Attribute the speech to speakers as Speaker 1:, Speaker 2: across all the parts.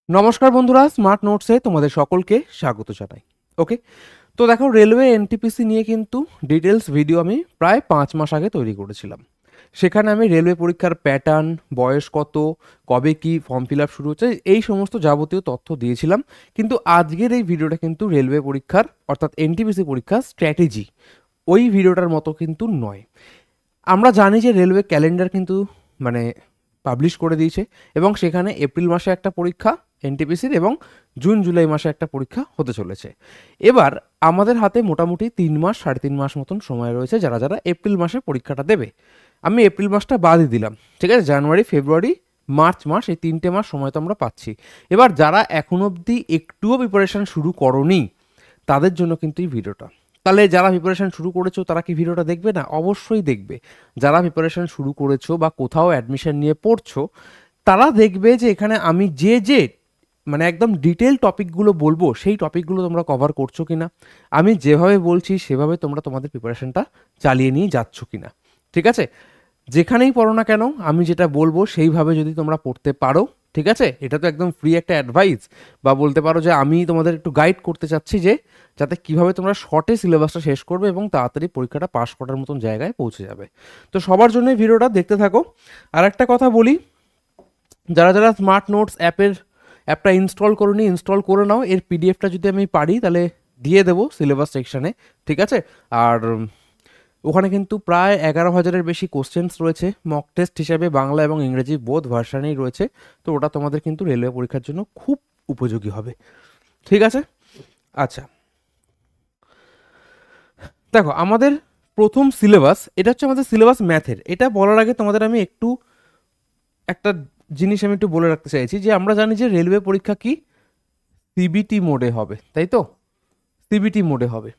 Speaker 1: নমস্কার বন্ধুরা, স্মার্ট নোটসে তোমাদের সকলকে স্বাগত জানাই। ওকে, তো দেখো, রেলওয়ে এনটিপিসি নিয়ে কিন্তু ডিটেলস ভিডিও আমি প্রায় 5 মাস আগে তৈরি করেছিলাম। সেখানে আমি রেলওয়ে পরীক্ষার প্যাটার্ন, বয়স কত, কবে কি ফর্ম ফিল আপ শুরু হচ্ছে, এই সমস্ত যাবতীয় তথ্য দিয়েছিলাম। কিন্তু আজকের এই ভিডিওটা কিন্তু রেলওয়ে পরীক্ষার অর্থাৎ এনটিপিসি পরীক্ষার স্ট্র্যাটেজি ওই ভিডিওটার মতো কিন্তু নয়। আমরা জানি যে রেলওয়ে ক্যালেন্ডার কিন্তু মানে পাবলিশ করে দিয়েছে এবং সেখানে এপ্রিল মাসে একটা পরীক্ষা এনটিপিসির এবং জুন জুলাই মাসে একটা পরীক্ষা হতে চলেছে। এবার আমাদের হাতে মোটামুটি 3 মাস 3.5 মাস মতন সময় রয়েছে যারা যারা এপ্রিল মাসে পরীক্ষাটা দেবে। আমি এপ্রিল মাসটা বাদই দিলাম, ঠিক আছে। জানুয়ারি, ফেব্রুয়ারি, মার্চ মাস, এই 3টে মাস সময় তো আমরা পাচ্ছি। এবার যারা এখন অবধি একটুও প্রিপারেশান শুরু করনি তাদের জন্য কিন্তু এই ভিডিওটা। তাহলে যারা প্রিপারেশান শুরু করেছো তারা কি ভিডিওটা দেখবে না? অবশ্যই দেখবে। যারা প্রিপারেশান শুরু করেছো বা কোথাও অ্যাডমিশন নিয়ে পড়ছো তারা দেখবে যে এখানে আমি যে মানে একদম ডিটেল টপিকগুলো বলবো সেই টপিকগুলো তোমরা কভার করছো কিনা, আমি যেভাবে বলছি সেভাবে তোমরা তোমাদের প্রিপারেশনটা চালিয়ে নিয়ে যাচ্ছ কিনা। ঠিক আছে, যেখানেই পড়ো না কেন আমি যেটা বলবো সেইভাবে যদি তোমরা পড়তে পারো, ঠিক আছে, এটা তো একদম ফ্রি একটা অ্যাডভাইস, বা বলতে পারো যে আমি তোমাদের একটু গাইড করতে চাচ্ছি যে যাতে কিভাবে তোমরা শর্টে সিলেবাসটা শেষ করবে এবং তাড়াতাড়ি পরীক্ষাটা পাশ করার মতন জায়গায় পৌঁছে যাবে। তো সবার জন্য ভিডিওটা দেখতে থাকো। আর একটা কথা বলি, যারা যারা স্মার্ট নোটস অ্যাপটা ইনস্টল করোনি ইনস্টল করে নাও। এর পিডিএফটা যদি আমি পারি তাহলে দিয়ে দেবো সিলেবাস সেকশানে, ঠিক আছে। আর ওখানে কিন্তু প্রায় 11,000-এর বেশি কোশ্চেন্স রয়েছে, মক টেস্ট হিসাবে বাংলা এবং ইংরেজি বোথ ভার্সানেই রয়েছে। তো ওটা তোমাদের কিন্তু রেলওয়ে পরীক্ষার জন্য খুব উপযোগী হবে, ঠিক আছে। আচ্ছা, দেখো আমাদের প্রথম সিলেবাস, এটা হচ্ছে আমাদের সিলেবাস ম্যাথের। এটা বলার আগে তোমাদের আমি একটু একটা জিনিস আমি একটু বলে রাখতে চাইছি যে আমরা জানি যে রেলওয়ে পরীক্ষা কি সিবিটি মোডে হবে, তাই তো? সিবিটি মোডে হবে।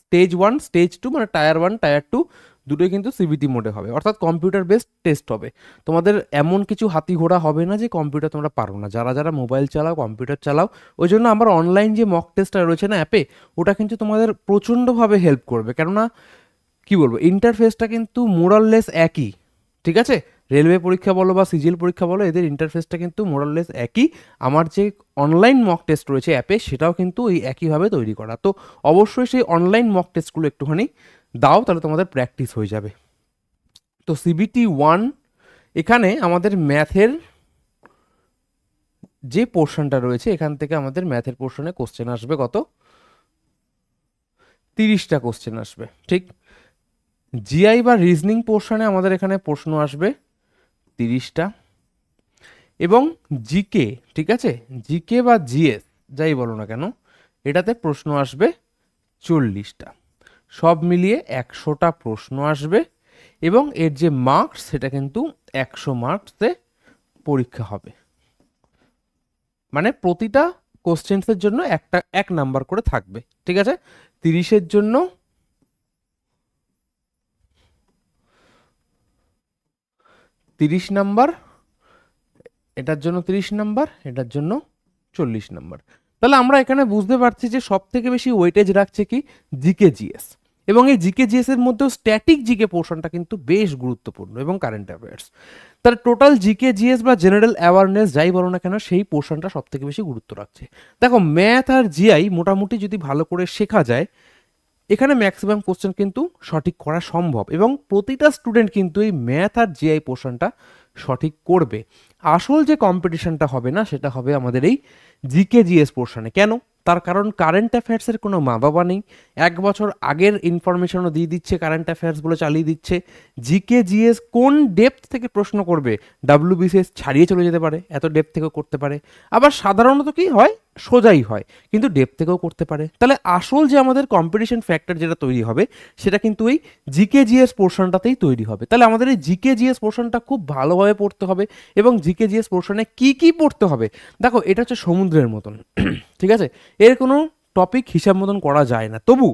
Speaker 1: স্টেজ 1 স্টেজ 2 মানে টায়ার 1 টায়ার 2 দুটোই কিন্তু সিবিটি মোডে হবে, অর্থাৎ কম্পিউটার বেসড টেস্ট হবে। তোমাদের এমন কিছু হাতি ঘোড়া হবে না যে কম্পিউটার তোমরা পারো না। যারা যারা মোবাইল চালাও, কম্পিউটার চালাও, ওই জন্য আমার অনলাইন যে মক টেস্টটা রয়েছে না অ্যাপে, ওটা কিন্তু তোমাদের প্রচণ্ডভাবে হেল্প করবে। কেননা কি বলবো, ইন্টারফেসটা কিন্তু মোরাললেস একই, ঠিক আছে। রেলওয়ে পরীক্ষা বলো বা সিজিএল পরীক্ষা বলো, এদের ইন্টারফেসটা কিন্তু মোরাললেস একই। আমার যে অনলাইন মক টেস্ট রয়েছে অ্যাপে, সেটাও কিন্তু ওই একইভাবে তৈরি করা। তো অবশ্যই সেই অনলাইন মক টেস্টগুলো একটুখানি দাও, তাহলে তোমাদের প্র্যাকটিস হয়ে যাবে। তো CBT 1 এখানে আমাদের ম্যাথের যে পোর্শনটা রয়েছে, এখান থেকে আমাদের ম্যাথের পোর্শনে কোশ্চেন আসবে কত? 30টা কোশ্চেন আসবে, ঠিক। জিআই বা রিজনিং পোর্শনে আমাদের এখানে প্রশ্ন আসবে 30টা, এবং জিকে, ঠিক আছে, জিকে বা জিএস যাই বলো না কেন, এটাতে প্রশ্ন আসবে 40টা। সব মিলিয়ে 100টা প্রশ্ন আসবে এবং এর যে মার্কস সেটা কিন্তু 100 মার্কসে পরীক্ষা হবে। মানে প্রতিটা কোশ্চেন্সের জন্য একটা 1 নাম্বার করে থাকবে, ঠিক আছে। 30-এর জন্য 30 নাম্বার, এটার জন্য 30 নাম্বার, এটার জন্য 40 নাম্বার। তাহলে আমরা এখানে বুঝতে পারছি যে সব থেকে বেশি ওয়েটেজ রাখছে কি জিকে জিএস, এবং এই জিকে জিএস এর মধ্যেও স্ট্যাটিক জিকে পোর্শনটা কিন্তু বেশ গুরুত্বপূর্ণ এবং কারেন্ট অ্যাফেয়ার্স। তার টোটাল জিকে জিএস বা জেনারেল অ্যাওয়ারনেস যাই বলো না কেন, সেই পোর্শনটা সব থেকে বেশি গুরুত্ব রাখছে। দেখো ম্যাথ আর জিআই মোটামুটি যদি ভালো করে শেখা যায়, এখানে ম্যাক্সিমাম কোশ্চেন কিন্তু সঠিক করা সম্ভব, এবং প্রতিটা স্টুডেন্ট কিন্তু এই ম্যাথ আর জিআই পোর্শনটা সঠিক করবে। আসল যে কম্পিটিশনটা হবে না, সেটা হবে আমাদের এই জিকে জিএস পোর্শনে। কেন? তার কারণ কারেন্ট অ্যাফেয়ার্সের কোনো মা বাবা নেই। 1 বছর আগের ইনফরমেশনও দিয়ে দিচ্ছে, কারেন্ট অ্যাফেয়ার্সগুলো চালিয়ে দিচ্ছে। জিকে জিএস কোন ডেপথ থেকে প্রশ্ন করবে, ডাব্লিউবিসিএস ছাড়িয়ে চলে যেতে পারে, এত ডেপথ থেকেও করতে পারে। আবার সাধারণত কি হয়, সোজাই হয়, কিন্তু ডেপথ থেকেও করতে পারে। তাহলে আসল যে আমাদের কম্পিটিশন ফ্যাক্টর যেটা তৈরি হবে, সেটা কিন্তু এই জিকে জিএস পোর্শনটাতেই তৈরি হবে। তাহলে আমাদের এই জিকে জিএস পোর্শনটা খুব ভালোভাবে পড়তে হবে। এবং জিকে জিএস পোর্শনে কি কি পড়তে হবে, দেখো এটা হচ্ছে সমুদ্রের মতন, ঠিক আছে। এর কোনো টপিক হিসাব মতন করা যায় না। তবু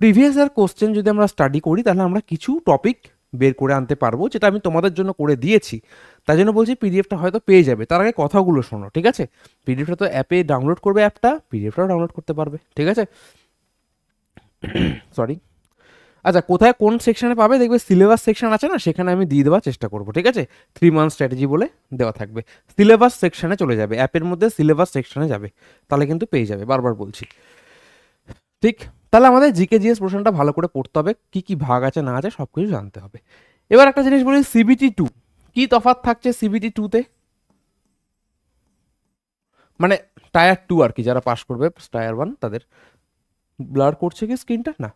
Speaker 1: প্রিভিয়াস ইয়ার কোশ্চেন যদি আমরা স্টাডি করি, তাহলে আমরা কিছু টপিক বের করে আনতে পারবো, যেটা আমি তোমাদের জন্য করে দিয়েছি। তাই জন্য বলছি পিডিএফটা হয়তো পেয়ে যাবে। তার আগে কথাগুলো শোনো, ঠিক আছে। পিডিএফটা তো অ্যাপে ডাউনলোড করবে, অ্যাপটা পিডিএফটাও ডাউনলোড করতে পারবে, ঠিক আছে। সরি। আচ্ছা, কোথায় কোন সেকশনে পাবে দেখবে সিলেবাস সেকশন আছে না, সেখানে আমি দিয়ে দেওয়ার চেষ্টা করবো, ঠিক আছে? 3 মান্থ স্ট্র্যাটেজি বলে দেওয়া থাকবে, সিলেবাস সেকশনে চলে যাবে, অ্যাপের মধ্যে সিলেবাস সেকশনে যাবে, তাহলে কিন্তু পেয়ে যাবে, বারবার বলছি। ঠিক, তাহলে আমাদের জিকে জিএস প্রশ্নটা ভালো করে পড়তে হবে, কি কি ভাগ আছে না আছে সব কিছু জানতে হবে। এবার একটা জিনিস বলি, সিবিটি 2 কি তফাৎ থাকছে সিবিটি 2তে, মানে টায়ার 2 আর কি, যারা পাস করবে টায়ার 1 তাদের। ব্লার করছে কি স্ক্রিনটা? না।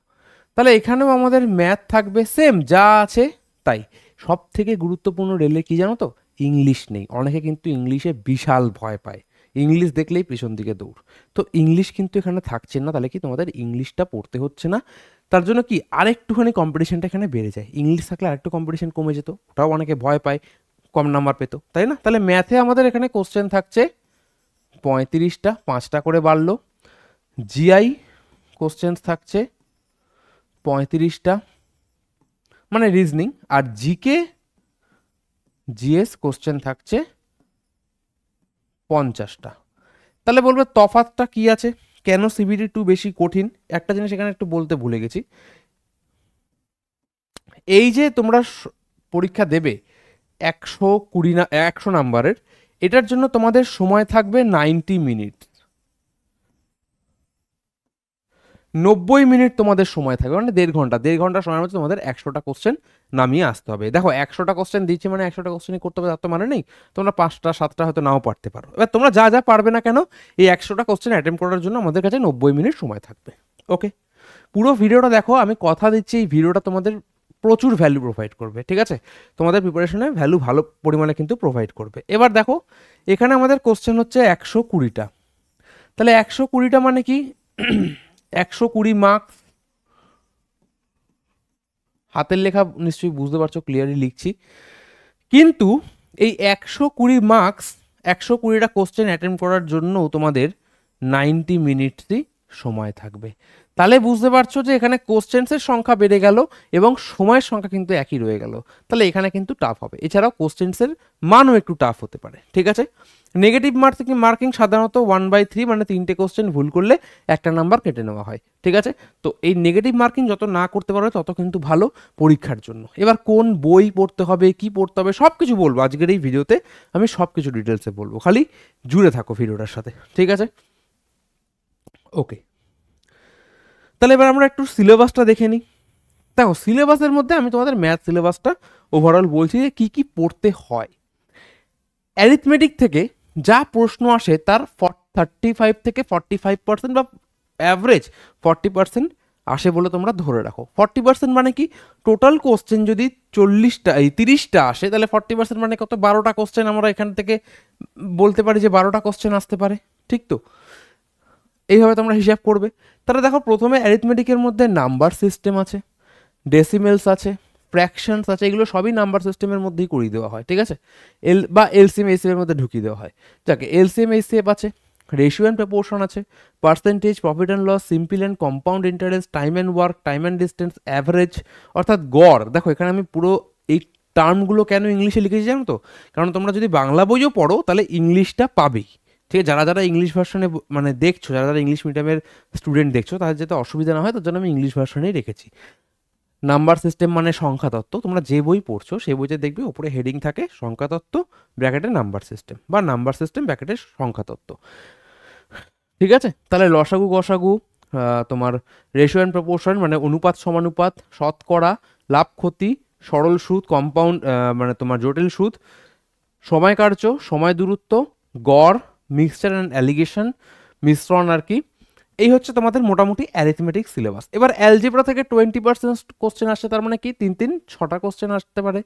Speaker 1: তাহলে এখানেও আমাদের ম্যাথ থাকবে সেম যা আছে তাই। সব থেকে গুরুত্বপূর্ণ রেলে কি জানো তো, ইংলিশ নেই। অনেকে কিন্তু ইংলিশে বিশাল ভয় পায়, ইংলিশ দেখলেই পেছন দিকে দৌড়। তো ইংলিশ কিন্তু এখানে থাকছে না, তাহলে কি তোমাদের ইংলিশটা পড়তে হচ্ছে না। তার জন্য কি আরেকটুখানি কম্পিটিশনটা এখানে বেড়ে যায়, ইংলিশ থাকলে আরেকটু কম্পিটিশন কমে যেত, ওটাও অনেকে ভয় পায়, কম নাম্বার পেতো, তাই না? তাহলে ম্যাথে আমাদের এখানে কোশ্চেন থাকছে 35টা, 5টা করে বাড়লো। জিআই কোশ্চেন থাকছে 35টা, মানে রিজনিং। আর জিকে জিএস কোশ্চেন থাকছে 50টা। তাহলে বলবে তফাৎটা কি আছে, কেন সিবিটি 2 বেশি কঠিন? একটা জিনিস এখানে একটু বলতে ভুলে গেছি, এই যে তোমরা পরীক্ষা দেবে 100 নাম্বারের, এটার জন্য তোমাদের সময় থাকবে 90 মিনিট, 90 মিনিট তোমাদের সময় থাকবে, মানে 1.5 ঘন্টা। 1.5 ঘন্টা সময়ের মধ্যে তোমাদের 100টা কোশ্চেন নামিয়ে আসতে হবে। দেখো 100টা কোশ্চেন দিচ্ছে মানে 100টা কোশ্চেনই করতে হবে তার তো মানে নেই, তোমরা 5টা 7টা হয়তো নাও পারতে পারো। এবার তোমরা যা যা পারবে না কেন, এই 100টা কোশ্চেন অ্যাটেম্প করার জন্য আমাদের কাছে 90 মিনিট সময় থাকবে। ওকে, পুরো ভিডিওটা দেখো, আমি কথা দিচ্ছি এই ভিডিওটা তোমাদের প্রচুর ভ্যালু প্রোভাইড করবে, ঠিক আছে? তোমাদের প্রিপারেশনে ভ্যালু ভালো পরিমাণে কিন্তু প্রোভাইড করবে। এবার দেখো এখানে আমাদের কোশ্চেন হচ্ছে 120টা, তাহলে 120টা মানে কি 120 মার্কস। হাতের লেখা নিশ্চয়ই বুঝতে পারছো, ক্লিয়ারলি লিখছি। কিন্তু এই 120 মার্কস, 120টা কোশ্চেন অ্যাটেম্প করার জন্য তোমাদের 90 মিনিটসই সময় থাকবে। তাহলে বুঝতে পারছো যে এখানে কোশ্চেন্সের সংখ্যা বেড়ে গেল এবং সময়ের সংখ্যা কিন্তু একই রয়ে গেল, তাহলে এখানে কিন্তু টাফ হবে। এছাড়াও কোশ্চেন্সের মানও একটু টাফ হতে পারে, ঠিক আছে? নেগেটিভ মার্কিং সাধারণত 1/3, মানে 3টে কোশ্চেন ভুল করলে একটা নাম্বার কেটে নেওয়া হয়, ঠিক আছে? তো এই নেগেটিভ মার্কিং যত না করতে পারবে তত কিন্তু ভালো পরীক্ষার জন্য। এবার কোন বই পড়তে হবে, কি পড়তে হবে, সব কিছু বলবো আজকের এই ভিডিওতে, আমি সব কিছু ডিটেলসে বলবো, খালি জুড়ে থাকো ভিডিওটার সাথে, ঠিক আছে? ওকে, তাহলে এবার আমরা একটু সিলেবাসটা দেখে নিই। দেখো সিলেবাসের মধ্যে আমি তোমাদের ম্যাথ সিলেবাসটা ওভারঅল বলছি যে কী কী পড়তে হয়। অ্যারিথমেটিক থেকে যা প্রশ্ন আসে তার 35 থেকে 45% বা অ্যাভারেজ 40% আসে বলে তোমরা ধরে রাখো। 40% মানে কি, টোটাল কোশ্চেন যদি 30টা আসে, তাহলে 40% মানে কত, 12টা কোশ্চেন আমরা এখান থেকে বলতে পারি যে 12টা কোশ্চেন আসতে পারে, ঠিক তো? এইভাবে তোমরা হিসাব করবে। তাহলে দেখো প্রথমে অ্যারিথমেটিকের মধ্যে নাম্বার সিস্টেম আছে, ডেসিমেলস আছে, ফ্র্যাকশনস আছে, এগুলো সবই নাম্বার সিস্টেমের মধ্যেই করিয়ে দেওয়া হয়, ঠিক আছে? এলসিএম এইচসিএফ এর মধ্যে ঢুকিয়ে দেওয়া হয়। যাকে এলসিএম এইচসিএফ আছে, রেশিও অ্যান্ড প্রপোর্শন আছে, percentage, profit and loss, simple and compound interest, time and work, time and distance, average অর্থাৎ গড়। দেখো এখানে আমি পুরো এই টার্মগুলো কেন ইংলিশে লিখেছি জানো তো, কারণ তোমরা যদি বাংলা বইও পড়ো তাহলে ইংলিশটা পাবেই, ঠিক আছে? যারা যারা ইংলিশ ভার্সনে মানে দেখছো, যারা যারা ইংলিশ মিডিয়ামের স্টুডেন্ট দেখছো, তাদের যাতে অসুবিধা না হয় তার জন্য আমি ইংলিশ ভার্সনেই রেখেছি। নাম্বার সিস্টেম মানে সংখ্যা তত্ত্ব, তোমরা যে বই পড়ছো সেই বইতে দেখবে ওপরে হেডিং থাকে সংখ্যা তত্ত্ব ব্র্যাকেটে নাম্বার সিস্টেম, বা নাম্বার সিস্টেম ব্র্যাকেটে সংখ্যা তত্ত্ব, ঠিক আছে? তাহলে লসাগু গসাগু, তোমার রেশিও অ্যান্ড প্রপোর্শন মানে অনুপাত সমানুপাত, শতকরা, লাভ ক্ষতি, সরল সুদ, কম্পাউন্ড মানে তোমার জটিল সুদ, সময় কার্য, সময় দূরত্ব, গড়, মিক্সচার অ্যান্ড অ্যালিগেশন, মিশ্রণ আর কি। এই হচ্ছে তোমাদের মোটামুটি অ্যারিথমেটিক সিলেবাস। এবার অ্যালজেব্রা থেকে 20% কোশ্চেন আসছে, তার মানে কি 6টা কোশ্চেন আসতে পারে,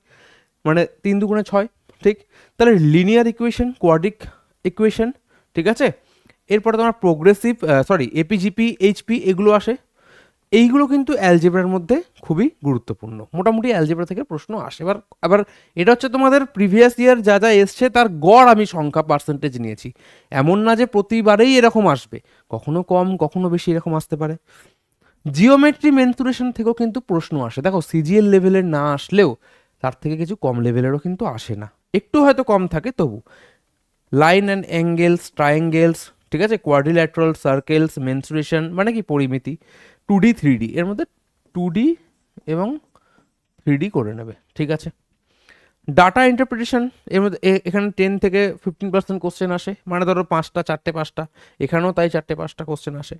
Speaker 1: মানে 3 দুগুণে 6, ঠিক? তাহলে লিনিয়ার ইকুয়েশন, কোয়াড্রিক ইকুয়েশন, ঠিক আছে? এরপরে তোমার প্রোগ্রেসিভ এপিজিপি, এইচপি এগুলো আসে। এইগুলো কিন্তু অ্যালজেব্রার মধ্যে খুবই গুরুত্বপূর্ণ, মোটামুটি অ্যালজেব্রা থেকে প্রশ্ন আসে। আবার এটা হচ্ছে তোমাদের প্রিভিয়াস ইয়ার যা যা এসছে তার গড় আমি সংখ্যা পার্সেন্টেজ নিয়েছি, এমন না যে প্রতিবারেই এরকম আসবে, কখনো কম কখনো বেশি এরকম আসতে পারে। জিওমেট্রি মেনসুরেশন থেকেও কিন্তু প্রশ্ন আসে, দেখো সিজিএল লেভেলের না আসলেও তার থেকে কিছু কম লেভেলেরও কিন্তু আসে না, একটু হয়তো কম থাকে তবু। লাইন অ্যান্ড অ্যাঙ্গেলস, ট্রায়াঙ্গেলস, ঠিক আছে? কোয়াড্রিল্যাটারাল, সার্কেলস, মেনসুরেশন মানে কি পরিমিতি, 2D 3D, এর মধ্যে 2D এবং 3D করে নেবে, ঠিক আছে। ডাটা ইন্টারপ্রিটেশন, এর মধ্যে এখানে 10 থেকে 15% কোশ্চেন আসে, মানে ধরো 5টা 4টে 5টা, এখানেও তাই 4টে 5টা কোশ্চেন আসে,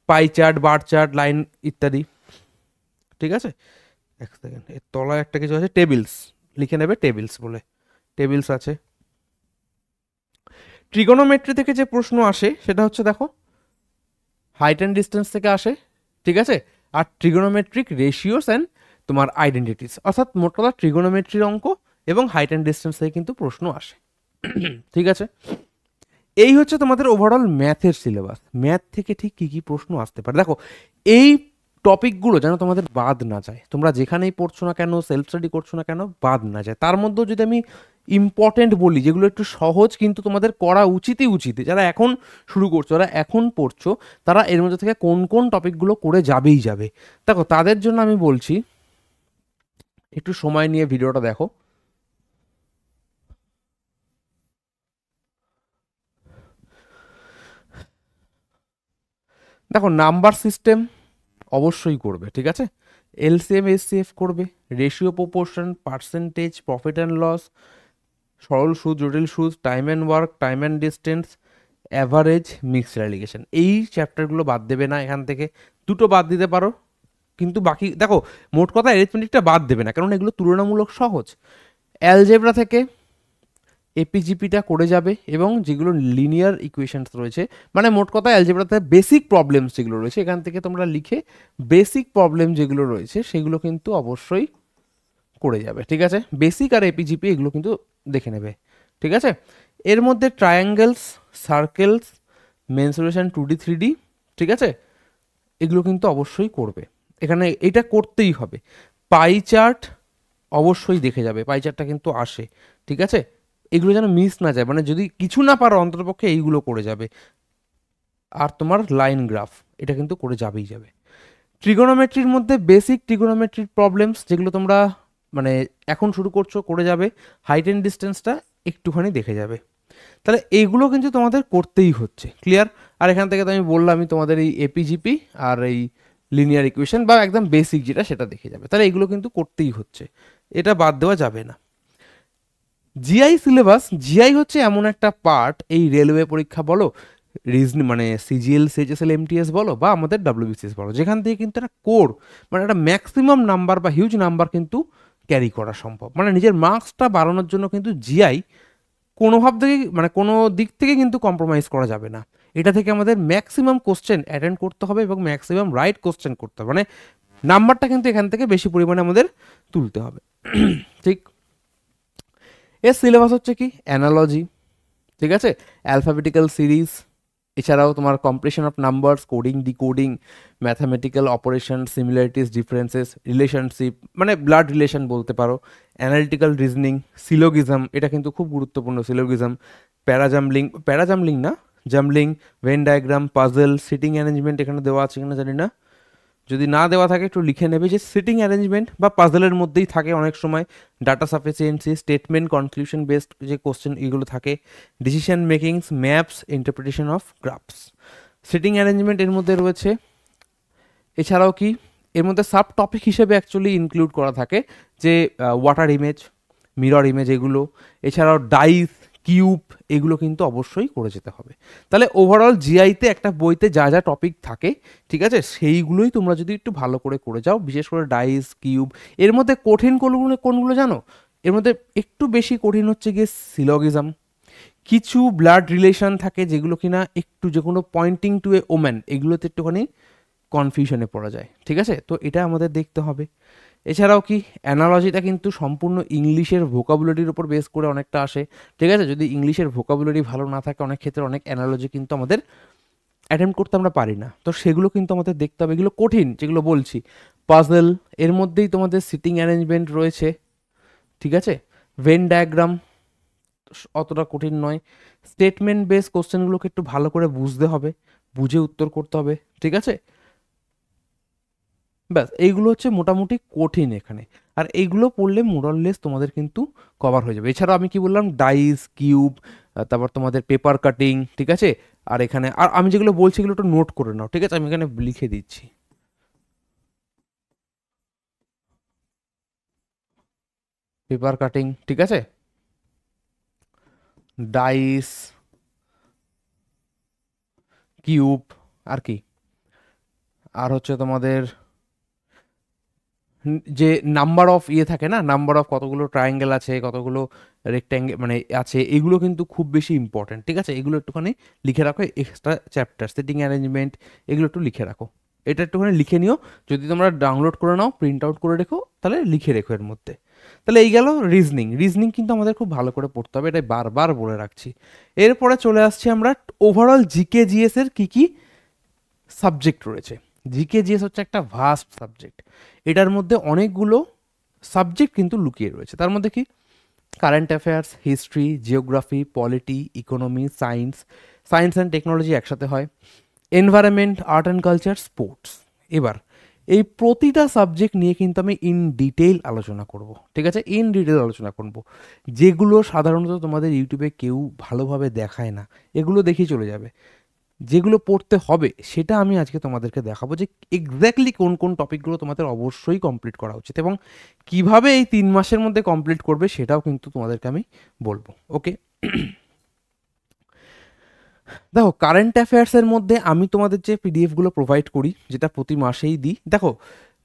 Speaker 1: pie chart, bar chart, line ইত্যাদি, ঠিক আছে। এক সেকেন্ড, এর তলায় একটা কিছু আছে, টেবিলস, লিখে নেবে টেবিলস বলে, টেবিলস আছে। ট্রিগোনোমেট্রি থেকে যে প্রশ্ন আসে সেটা হচ্ছে দেখো হাইট অ্যান্ড ডিস্টেন্স থেকে আসে, ঠিক আছে, আর ট্রিগোনোমেট্রিক রেশিওস অ্যান্ড তোমার আইডেন্টিটিস, অর্থাৎ মোট কথা ট্রিগোনোমেট্রির অঙ্ক এবং হাইট অ্যান্ড ডিস্টেন্স থেকে কিন্তু প্রশ্ন আসে, ঠিক আছে। এই হচ্ছে তোমাদের ওভারঅল ম্যাথের সিলেবাস। ম্যাথ থেকে ঠিক কী কী প্রশ্ন আসতে পারে দেখো, এই টপিকগুলো যেন তোমাদের বাদ না যায়, তোমরা যেখানেই পড়ছো না কেন, সেলফ স্টাডি করছো না কেন, বাদ না যায়। তার মধ্যেও যদি আমি ইম্পর্টেন্ট বলি, যেগুলো একটু সহজ কিন্তু তোমাদের করা উচিতই উচিত, যারা এখন শুরু করছো, যারা এখন পড়ছো, তারা এর মধ্যে থেকে কোন কোন টপিকগুলো করে যাবেই যাবে। দেখো তাদের জন্য আমি বলছি একটু সময় নিয়ে ভিডিওটা দেখো। দেখো নাম্বার সিস্টেম অবশ্যই করবে, ঠিক আছে, এলসিএম এসসিএফ করবে, ratio proportion, percentage, profit and loss, সরল সুদ, জটিল সুদ, time and work, time and distance, average, mixed alligation, এই চ্যাপ্টারগুলো বাদ দেবে না। এখান থেকে দুটো বাদ দিতে পারো, কিন্তু বাকি দেখো মোট কথা অ্যারিথমেটিকটা বাদ দেবে না, কারণ এগুলো তুলনামূলক সহজ। অ্যালজেব্রা থেকে এপিজিপিটা করে যাবে, এবং যেগুলো লিনিয়ার ইকুয়েশনস রয়েছে, মানে মোট কথা অ্যালজেব্রাতে বেসিক প্রবলেমস যেগুলো রয়েছে, এখান থেকে তোমরা লিখে বেসিক প্রবলেম যেগুলো রয়েছে সেগুলো কিন্তু অবশ্যই করে যাবে, ঠিক আছে। বেসিক আর এপিজিপি এগুলো কিন্তু দেখে নেবে, ঠিক আছে। এর মধ্যে triangles, circles, mensuration 2D 3D, ঠিক আছে, এগুলো কিন্তু অবশ্যই করবে, এখানে এটা করতেই হবে। পাই চার্ট অবশ্যই দেখে যাবে, পাই চার্টটা কিন্তু আসে, ঠিক আছে, এগুলো যেন মিস না যায়, মানে যদি কিছু না পারো অন্ততপক্ষে এইগুলো করে যাবে। আর তোমার লাইন গ্রাফ, এটা কিন্তু করে যাবেই যাবে। ট্রিগোনোমেট্রির মধ্যে বেসিক ট্রিগোনোমেট্রির প্রবলেমস যেগুলো তোমরা মানে এখন শুরু করছো, করে যাবে। হাইট অ্যান্ড ডিস্টেন্সটা একটুখানি দেখে যাবে। তাহলে এইগুলো কিন্তু তোমাদের করতেই হচ্ছে, ক্লিয়ার। আর এখান থেকে তো আমি বললামই তোমাদের এই এপিজিপি আর এই লিনিয়ার ইকুয়েশন বা একদম বেসিক যেটা সেটা দেখে যাবে, তাহলে এইগুলো কিন্তু করতেই হচ্ছে, এটা বাদ দেওয়া যাবে না। জিআই সিলেবাস, জিআই হচ্ছে এমন একটা পার্ট, এই রেলওয়ে পরীক্ষা বলো, মানে সিজিএল, সিএইচএসএল, এমটিএস বলো, বা আমাদের ডাব্লিউবিসিএস বলো, যেখান থেকে কিন্তু একটা কোর, মানে একটা ম্যাক্সিমাম নাম্বার বা হিউজ নাম্বার কিন্তু ক্যারি করা সম্ভব, মানে নিজের মার্কসটা বাড়ানোর জন্য কিন্তু জিআই কোনো ভাব থেকে, মানে কোনো দিক থেকে কিন্তু কম্প্রোমাইজ করা যাবে না। এটা থেকে আমাদের ম্যাক্সিমাম কোশ্চেন অ্যাটেন্ড করতে হবে এবং ম্যাক্সিমাম রাইট কোশ্চেন করতে হবে, মানে নাম্বারটা কিন্তু এখান থেকে বেশি পরিমাণে আমাদের তুলতে হবে, ঠিক। এর সিলেবাস হচ্ছে কি অ্যানালজি, ঠিক আছে, অ্যালফাবেটিক্যাল সিরিজ, এছাড়াও তোমার compression of numbers, coding, decoding, mathematical operation, similarities, differences, relationship, মানে ব্লাড রিলেশন বলতে পারো, অ্যানালিটিক্যাল রিজনিং, সিলোগিজম, এটা কিন্তু খুব গুরুত্বপূর্ণ, সিলোগিজম, প্যারাজাম্বলিং না, jumbling, Venn diagram, puzzle, seating arrangement, এখানে দেওয়া আছে কিনা জানি না, যদি না দেওয়া থাকে একটু লিখে নেবে যে সিটিং অ্যারেঞ্জমেন্ট বা পাজলের মধ্যেই থাকে অনেক সময়, data sufficiency, statement, conclusion based যে কোশ্চেন এগুলো থাকে, decision makings, maps, interpretation of graphs, seating arrangement এর মধ্যে রয়েছে। এছাড়াও কি এর মধ্যে সাব টপিক হিসেবে অ্যাকচুয়ালি ইনক্লুড করা থাকে যে ওয়াটার ইমেজ, মিরর ইমেজ, এগুলো, এছাড়াও ডাইস, কিউব, এগুলো কিন্তু অবশ্যই করে যেতে হবে। তাহলে ওভারঅল জিআইতে একটা বইতে যা যা টপিক থাকে, ঠিক আছে, সেইগুলোই তোমরা যদি একটু ভালো করে করে যাও, বিশেষ করে ডাইস, কিউব। এর মধ্যে কঠিন কোনগুলো কোনগুলো জানো, এর মধ্যে একটু বেশি কঠিন হচ্ছে গিয়ে সিলগিজম, কিছু ব্লাড রিলেশন থাকে যেগুলো কিনা একটু, যে কোনো পয়েন্টিং টু এ ওম্যান, এগুলোতে একটুখানি কনফিউশনে পড়া যায়, ঠিক আছে, তো এটা আমাদের দেখতে হবে। এছাড়াও কি অ্যানালজিটা কিন্তু সম্পূর্ণ ইংলিশের ভোকাবুলারির উপর বেস করে অনেকটা আসে, ঠিক আছে, যদি ইংলিশের ভোকাবুলারি ভালো না থাকে অনেক ক্ষেত্রে অনেক অ্যানালজি কিন্তু আমাদের অ্যাটেম্প্ট করতে আমরা পারি না, তো সেগুলো কিন্তু আমাদের দেখতে হবে, এগুলো কঠিন যেগুলো বলছি। পাজল, এর মধ্যেই তোমাদের সিটিং অ্যারেঞ্জমেন্ট রয়েছে, ঠিক আছে, ভেন ডায়াগ্রাম অতটা কঠিন নয়, স্টেটমেন্ট বেস কোশ্চেনগুলোকে একটু ভালো করে বুঝতে হবে, বুঝে উত্তর করতে হবে, ঠিক আছে, ব্যাস এইগুলো হচ্ছে মোটামুটি কঠিন এখানে। আর এইগুলো পড়লে মোরাললেস তোমাদের কিন্তু কভার হয়ে যাবে। এছাড়াও আমি কি বললাম, ডাইস, কিউব, তারপর তোমাদের পেপার কাটিং, ঠিক আছে, আর এখানে আর আমি যেগুলো বলছি এগুলো একটু নোট করে নাও, ঠিক আছে, আমি এখানে লিখে দিচ্ছি। পেপার কাটিং, ঠিক আছে, ডাইস, কিউব, আর কি, আর হচ্ছে তোমাদের যে নাম্বার অফ ইয়ে থাকে না, নাম্বার অফ কতগুলো ট্রায়াঙ্গেল আছে, কতগুলো রেক্ট্যাঙ্গেল মানে আছে, এগুলো কিন্তু খুব বেশি ইম্পর্টেন্ট, ঠিক আছে, এগুলো একটুখানি লিখে রাখো। এক্সট্রা চ্যাপ্টার, সেটিং অ্যারেঞ্জমেন্ট, এগুলো একটু লিখে রাখো। এটা একটুখানি লিখে নিও, যদি তোমরা ডাউনলোড করে নাও, প্রিন্ট আউট করে রেখো, তাহলে লিখে রেখো এর মধ্যে। তাহলে এই গেল রিজনিং। রিজনিং কিন্তু আমাদের খুব ভালো করে পড়তে হবে, এটাই বারবার বলে রাখছি। এরপরে চলে আসছি আমরা ওভারঅল জিকে জিএস এর কি কি সাবজেক্ট রয়েছে। জিকে জিএস হচ্ছে একটা ভাস্ট সাবজেক্ট, এটার মধ্যে অনেকগুলো সাবজেক্ট কিন্তু লুকিয়ে রয়েছে। তার মধ্যে কি current affairs, history, geography, polity, economy, science, science and technology একসাথে হয়, environment, art and culture, sports. এবার এই প্রতিটা সাবজেক্ট নিয়ে কিন্তু আমি ইন ডিটেইল আলোচনা করব, ঠিক আছে, ইন ডিটেইল আলোচনা করব, যেগুলো সাধারণত তোমাদের ইউটিউবে কেউ ভালোভাবে দেখায় না, এগুলো দেখেই চলে যাবে। যেগুলো পড়তে হবে সেটা আমি আজকে তোমাদেরকে দেখাবো, যে এক্স্যাক্টলি কোন কোন টপিকগুলো তোমাদের অবশ্যই কমপ্লিট করা উচিত, এবং কিভাবে এই 3 মাসের মধ্যে কমপ্লিট করবে সেটাও কিন্তু তোমাদেরকে আমি বলবো। ওকে, দেখো কারেন্ট অ্যাফেয়ার্সের মধ্যে আমি তোমাদের যে পিডিএফগুলো প্রোভাইড করি, যেটা প্রতি মাসেই দিই, দেখো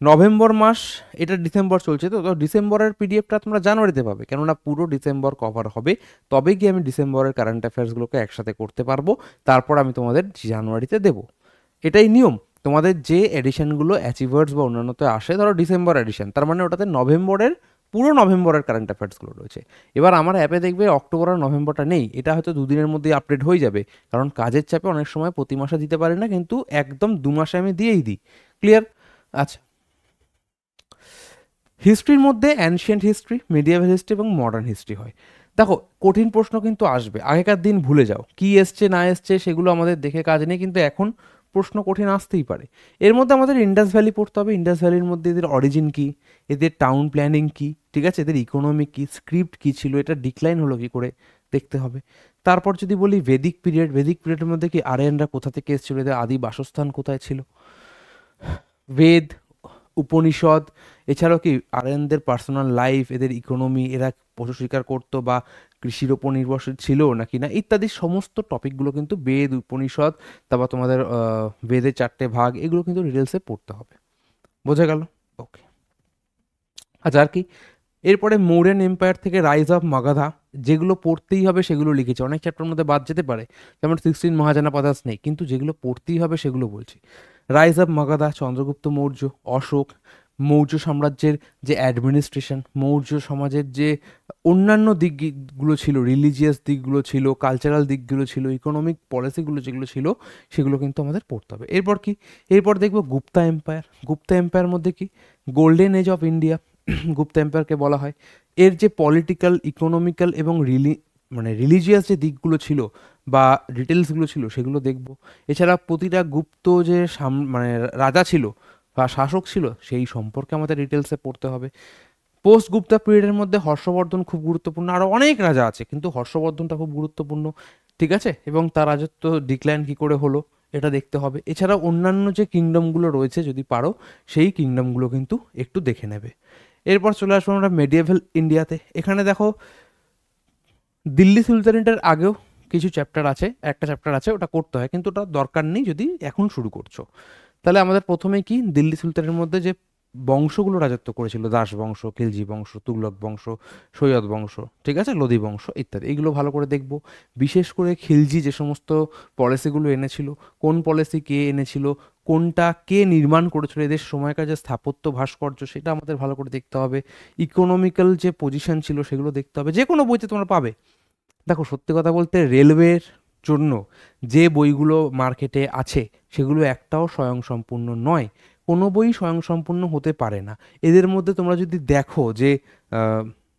Speaker 1: নভেম্বর মাস, এটা ডিসেম্বর চলছে, তো ডিসেম্বরের পিডিএফটা তোমরা জানুয়ারিতে পাবে, কেননা পুরো ডিসেম্বর কভার হবে, তবে কি আমি ডিসেম্বরের কারেন্ট অ্যাফেয়ার্সগুলোকে একসাথে করতে পারবো, তারপর আমি তোমাদের জানুয়ারিতে দেবো। এটাই নিয়ম। তোমাদের যে এডিশনগুলো অ্যাচিভার্স বা অন্যান্যতে আসে, ধরো ডিসেম্বর এডিশন, তার মানে ওটাতে নভেম্বরের পুরো নভেম্বরের কারেন্ট অ্যাফেয়ার্সগুলো রয়েছে। এবার আমার অ্যাপে দেখবে অক্টোবর আর নভেম্বরটা নেই, এটা হয়তো দুদিনের মধ্যেই আপডেট হয়ে যাবে, কারণ কাজের চাপে অনেক সময় প্রতি মাসে দিতে পারি না, কিন্তু একদম 2 মাসে আমি দিয়েই দিই। ক্লিয়ার? আচ্ছা, হিস্ট্রির মধ্যে অ্যানশিয়েন্ট হিস্ট্রি, মিডিয়াভেল হিস্ট্রি এবং মডার্ন হিস্ট্রি হয়। দেখো কঠিন প্রশ্ন কিন্তু আসবে, আগেকার দিন ভুলে যাও, কি এসছে না এসছে সেগুলো আমাদের দেখে কাজ নেই, কিন্তু এখন প্রশ্ন কঠিন আসতেই পারে। এর মধ্যে আমাদের ইন্ডাস ভ্যালি পড়তে হবে, ইন্ডাস ভ্যালির মধ্যে এদের অরিজিন কি, এদের টাউন প্ল্যানিং কি, ঠিক আছে, এদের ইকোনমি কি, স্ক্রিপ্ট কি ছিল, এটা ডিক্লাইন হলো কি করে দেখতে হবে। তারপর যদি বলি ভেদিক পিরিয়ড, ভেদিক পিরিয়ডের মধ্যে কি আর্যনরা কোথা থেকে এসেছিল, এদের আদি বাসস্থান কোথায় ছিল, বেদ, উপনিষদ, এছাড়াও কি আর্যনদের পার্সোনাল লাইফ, এদের ইকোনমি, এরা পশু শিকার করতো বা কৃষির ওপর নির্ভরশীল ছিল নাকি না, ইত্যাদি সমস্ত টপিকগুলো কিন্তু বেদ, উপনিষদ, তারপর তোমাদের বেদের 4টে ভাগ, এগুলো কিন্তু ডিটেলসে পড়তে হবে। বোঝা গেল? ওকে, আচ্ছা আর কি, এরপরে মৌর্যান এম্পায়ার থেকে রাইজ অফ মাগাধা, যেগুলো পড়তেই হবে সেগুলো লিখেছে, অনেক চ্যাপ্টার মধ্যে বাদ যেতে পারে, যেমন 16 মহাজানাপাদাস নেই, কিন্তু যেগুলো পড়তেই হবে সেগুলো বলছি। রাইজ অফ মাগাধা, চন্দ্রগুপ্ত মৌর্য, অশোক, মৌর্য সাম্রাজ্যের যে অ্যাডমিনিস্ট্রেশন, মৌর্য সমাজের যে অন্যান্য দিকগুলো ছিল, রিলিজিয়াস দিকগুলো ছিল, কালচারাল দিকগুলো ছিল, ইকোনমিক পলিসিগুলো যেগুলো ছিল, সেগুলো কিন্তু আমাদের পড়তে হবে। এরপর কি, এরপর দেখবো গুপ্তা এম্পায়ার। গুপ্তা এম্পায়ার মধ্যে কি golden age of India Gupta এম্পায়ারকে বলা হয়। এর যে পলিটিক্যাল, ইকোনমিক্যাল এবং মানে রিলিজিয়াস যে দিকগুলো ছিল বা ডিটেলসগুলো ছিল সেগুলো দেখব। এছাড়া প্রতিটা গুপ্ত যে মানে রাজা ছিল বা শাসক ছিল সেই সম্পর্কে আমাদের ডিটেলসে পড়তে হবে। পোস্ট গুপ্তা পিরিয়ডের মধ্যে হর্ষবর্ধন খুব গুরুত্বপূর্ণ, আরও অনেক রাজা আছে কিন্তু হর্ষবর্ধনটা খুব গুরুত্বপূর্ণ, ঠিক আছে, এবং তার রাজত্ব ডিক্লাইন কী করে হলো এটা দেখতে হবে। এছাড়া অন্যান্য যে কিংডমগুলো রয়েছে যদি পারো সেই কিংডমগুলো কিন্তু একটু দেখে নেবে। এরপর চলে আসবো আমরা মেডিয়েভাল ইন্ডিয়াতে। এখানে দেখো দিল্লি সুলতানেটের আগেও কিছু চ্যাপ্টার আছে, একটা চ্যাপ্টার আছে ওটা করতে হয়, কিন্তু ওটা দরকার নেই যদি এখন শুরু করছো। তাহলে আমাদের প্রথমে কি দিল্লি সুলতানের মধ্যে যে বংশগুলো রাজত্ব করেছিল, দাস বংশ, খিলজি বংশ, তুগলক বংশ, সৈয়দ বংশ, ঠিক আছে, লোদি বংশ ইত্যাদি, এইগুলো ভালো করে দেখব। বিশেষ করে খিলজি যে সমস্ত পলিসিগুলো এনেছিল, কোন পলিসি কে এনেছিল, কোনটা কে নির্মাণ করেছিল, এদের সময়কার যে স্থাপত্য ভাস্কর্য সেটা আমাদের ভালো করে দেখতে হবে। ইকোনমিক্যাল যে পজিশন ছিল সেগুলো দেখতে হবে, যে কোনো বইতে তোমরা পাবে। দেখো সত্যি কথা বলতে রেলওয়ের জন্য যে বইগুলো মার্কেটে আছে সেগুলো একটাও স্বয়ংসম্পূর্ণ নয়, কোনো বই স্বয়ংসম্পূর্ণ হতে পারে না। এদের মধ্যে তোমরা যদি দেখো যে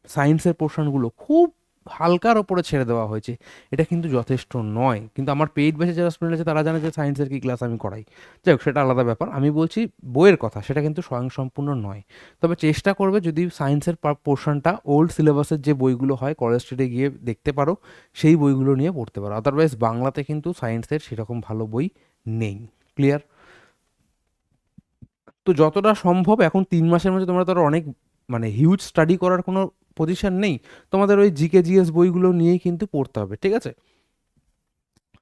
Speaker 1: সায়েন্সের পোর্শনগুলো খুব হালকার ওপরে ছেড়ে দেওয়া হয়েছে, এটা কিন্তু যথেষ্ট নয়। কিন্তু আমার পেইড ব্যাচে যারা স্টুডেন্ট আছে তারা জানে যে সায়েন্সের কি ক্লাস আমি করাই, যাই হোক সেটা আলাদা ব্যাপার। আমি বলছি বইয়ের কথা, সেটা কিন্তু স্বয়ংসম্পূর্ণ নয়। তবে চেষ্টা করবে যদি সায়েন্সের পোর্শনটা ওল্ড সিলেবাসের যে বইগুলো হয় কলেজ স্ট্রিটে গিয়ে দেখতে পারো, সেই বইগুলো নিয়ে পড়তে পারো, আদারওয়াইজ বাংলাতে কিন্তু সায়েন্সের সেরকম ভালো বই নেই। ক্লিয়ার? তো যতটা সম্ভব এখন 3 মাসের মধ্যে তোমরা তো অনেক মানে হিউজ স্টাডি করার কোনো পজিশন নেই, তোমাদের ওই জিকে জিএস বইগুলো নিয়েই কিন্তু পড়তে হবে, ঠিক আছে।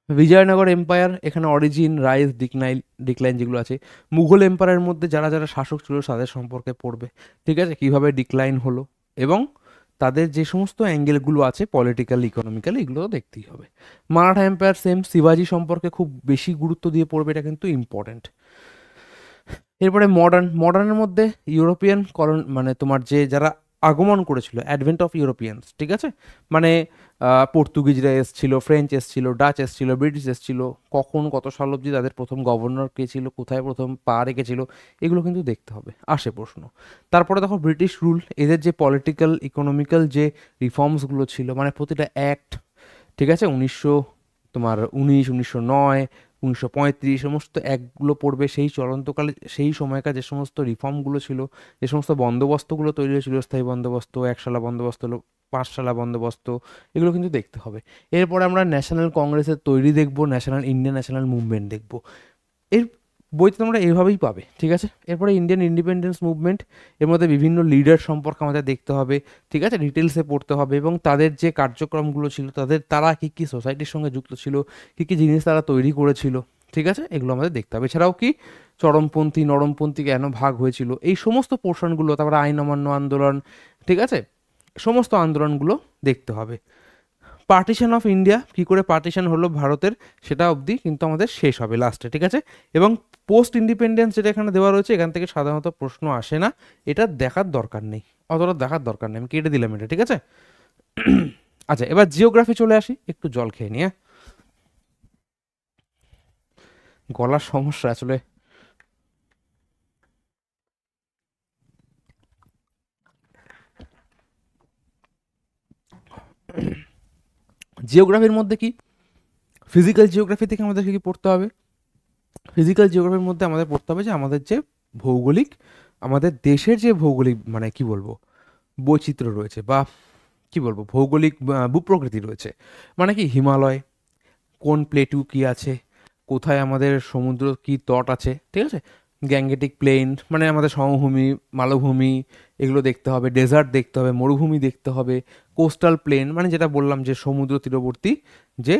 Speaker 1: বিজয়নগর এম্পায়ার, এখানে অরিজিন, রাইজ, ডিক্লাইন যেগুলো আছে, মুঘল এম্পায়ারের মধ্যে যারা যারা শাসক ছিল তাদের সম্পর্কে পড়বে, ঠিক আছে, কিভাবে ডিক্লাইন হলো, এবং তাদের যে সমস্ত অ্যাঙ্গেলগুলো আছে পলিটিক্যাল ইকোনমিক্যাল, এগুলো তো দেখতেই হবে। মারাঠা এম্পায়ার সেম, শিবাজি সম্পর্কে খুব বেশি গুরুত্ব দিয়ে পড়বে, এটা কিন্তু ইম্পর্টেন্ট। এরপরে মডার্নের মধ্যে ইউরোপিয়ান মানে তোমার যে যারা আগমন করেছিল, অ্যাডভেন্ট অফ ইউরোপিয়ানস, ঠিক আছে, মানে পর্তুগিজরা এসছিল, ফ্রেঞ্চ এসছিল, ডাচ এসছিল, ব্রিটিশ এসছিল, কখন কত সাল অব্দি তাদের প্রথম গভর্নর কে ছিল, কোথায় প্রথম পা রেখেছিল, এগুলো কিন্তু দেখতে হবে, আসে প্রশ্ন। তারপরে দেখো ব্রিটিশ রুল, এদের যে পলিটিক্যাল ইকোনমিক্যাল যে রিফর্মসগুলো ছিল, মানে প্রতিটা অ্যাক্ট, ঠিক আছে, 1909, 1935 সমস্ত অ্যাক্টগুলো পড়বে, সেই চলন্তকালে সেই সময়কার যে সমস্ত রিফর্মগুলো ছিল, যে সমস্ত বন্দোবস্তগুলো তৈরি হয়েছিল, স্থায়ী বন্দোবস্ত, একশালা বন্দোবস্ত, পাঁচশালা বন্দোবস্ত, এগুলো কিন্তু দেখতে হবে। এরপরে আমরা ন্যাশনাল কংগ্রেসের তৈরি দেখবো, ইন্ডিয়ান ন্যাশনাল মুভমেন্ট দেখবো, এর বইতে তোমরা এইভাবেই পাবে, ঠিক আছে। এরপরে ইন্ডিয়ান ইন্ডিপেন্ডেন্স মুভমেন্ট, এর মধ্যে বিভিন্ন লিডার সম্পর্কে আমাদের দেখতে হবে, ঠিক আছে, ডিটেলসে পড়তে হবে, এবং তাদের যে কার্যক্রমগুলো ছিল, তারা কী কী সোসাইটির সঙ্গে যুক্ত ছিল, কী কী জিনিস তারা তৈরি করেছিল, ঠিক আছে, এগুলো আমাদের দেখতে হবে। এছাড়াও কি চরমপন্থী নরমপন্থী কেন ভাগ হয়েছিল, এই সমস্ত পোর্শনগুলো, তারপরে আইন অমান্য আন্দোলন, ঠিক আছে, সমস্ত আন্দোলনগুলো দেখতে হবে। পার্টিশন অফ ইন্ডিয়া, কী করে পার্টিশন হলো ভারতের, সেটা অবধি কিন্তু আমাদের শেষ হবে লাস্টে, ঠিক আছে। এবং পোস্ট ইন্ডিপেন্ডেন্স যেটা এখানে দেওয়া রয়েছে, এখান থেকে সাধারণত প্রশ্ন আসে না, এটা দেখার দরকার নেই, অতটা দেখার দরকার নেই, আমি কেটে দিলাম এটা, ঠিক আছে। আচ্ছা, এবার জিওগ্রাফি চলে আসি, একটু জল খেয়ে নিয়ে, গলার সমস্যা আসলে। জিওগ্রাফির মধ্যে কি, ফিজিক্যাল জিওগ্রাফি থেকে আমাদের কি পড়তে হবে, ফিজিক্যাল জিওগ্রাফির মধ্যে আমাদের পড়তে হবে যে আমাদের যে ভৌগোলিক, আমাদের দেশের যে ভৌগোলিক মানে কি বলবো বৈচিত্র্য রয়েছে, বা কি বলবো ভৌগোলিক ভূপ্রকৃতি রয়েছে, মানে কি হিমালয়, কোন প্লেটু কি আছে, কোথায় আমাদের সমুদ্র কি তট আছে, ঠিক আছে, গ্যাঙ্গেটিক প্লেন মানে আমাদের সমভূমি, মালভূমি, এগুলো দেখতে হবে, ডেজার্ট দেখতে হবে, মরুভূমি দেখতে হবে, কোস্টাল প্লেন মানে যেটা বললাম যে সমুদ্র তীরবর্তী যে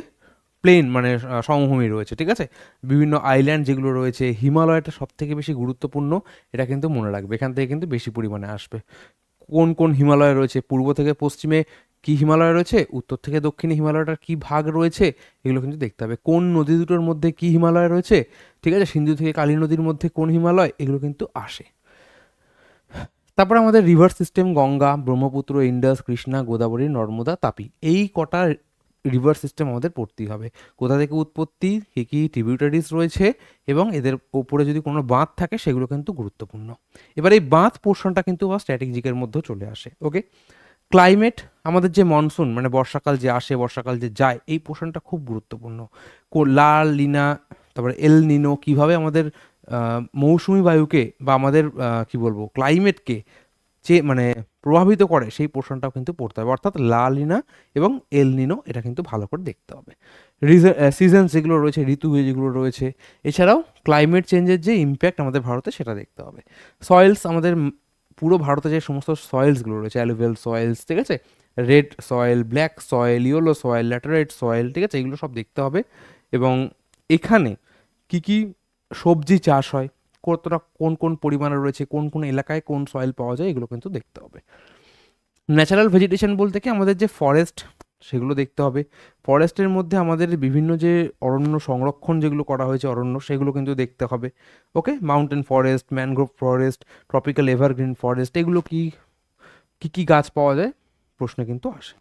Speaker 1: প্লেন মানে সমভূমি রয়েছে, ঠিক আছে, বিভিন্ন আইল্যান্ড যেগুলো রয়েছে, হিমালয়টা সব থেকে বেশি গুরুত্বপূর্ণ, এটা কিন্তু মনে রাখবে, এখান থেকে কিন্তু বেশি পরিমাণে আসবে। কোন কোন হিমালয় রয়েছে, পূর্ব থেকে পশ্চিমে কি হিমালয় রয়েছে, উত্তর থেকে দক্ষিণে হিমালয়টার কি ভাগ রয়েছে, এগুলো কিন্তু দেখতে হবে। কোন নদী দুটোর মধ্যে কি হিমালয় রয়েছে, ঠিক আছে, সিন্ধু থেকে কালী নদীর মধ্যে কোন হিমালয়, এগুলো কিন্তু আসে। তারপরে আমাদের রিভার সিস্টেম, গঙ্গা, ব্রহ্মপুত্র, ইন্ডাস, কৃষ্ণা, গোদাবরী, নর্মদা, তাপি, এই কটা রিভার সিস্টেম আমাদের পড়তেই হবে, কোথা থেকে উৎপত্তি, কী কী ট্রিবিউটারিজ রয়েছে, এবং এদের ওপরে যদি কোনো বাঁধ থাকে সেগুলো কিন্তু গুরুত্বপূর্ণ। এবার এই বাঁধ পোর্শনটা কিন্তু স্ট্র্যাটেজিকের মধ্যেও চলে আসে, ওকে। ক্লাইমেট, আমাদের যে মনসুন মানে বর্ষাকাল যে আসে বর্ষাকাল যে যায়, এই পোর্শনটা খুব গুরুত্বপূর্ণ। লাল লিনা, তারপরে এল নিনো, কীভাবে আমাদের মৌসুমি বায়ুকে বা আমাদের কি বলবো ক্লাইমেটকে যে মানে প্রভাবিত করে, সেই পোর্শনটাও কিন্তু পড়তে হবে, অর্থাৎ লা লিনা এবং এল নিনো, এটা কিন্তু ভালো করে দেখতে হবে। সিজনস যেগুলো রয়েছে, ঋতু যেগুলো রয়েছে, এছাড়াও ক্লাইমেট চেঞ্জের যে ইম্প্যাক্ট আমাদের ভারতে, সেটা দেখতে হবে। সয়েলস, আমাদের পুরো ভারতে যে সমস্ত সয়েলসগুলো রয়েছে, অ্যালুভিয়াল সয়েলস, ঠিক আছে, red soil, black soil, yellow soil, laterite soil, ঠিক আছে, এগুলো সব দেখতে হবে। এবং এখানে কি কি সবজি চাষ হয়, কতটা কোন কোন পরিমাণে রয়েছে, কোন কোন এলাকায় কোন সয়েল পাওয়া যায়, এগুলো কিন্তু দেখতে হবে। ন্যাচারাল ভেজিটেশন বলতে কি আমাদের যে ফরেস্ট, সেগুলো দেখতে হবে। ফরেস্টের মধ্যে আমাদের বিভিন্ন যে অরণ্য সংরক্ষণ যেগুলো করা হয়েছে অরণ্য, সেগুলো কিন্তু দেখতে হবে, okay. Mountain forest, mangrove forest, tropical evergreen forest, এগুলো কি কি কি গাছ পাওয়া যায়, প্রশ্ন কিন্তু আসে।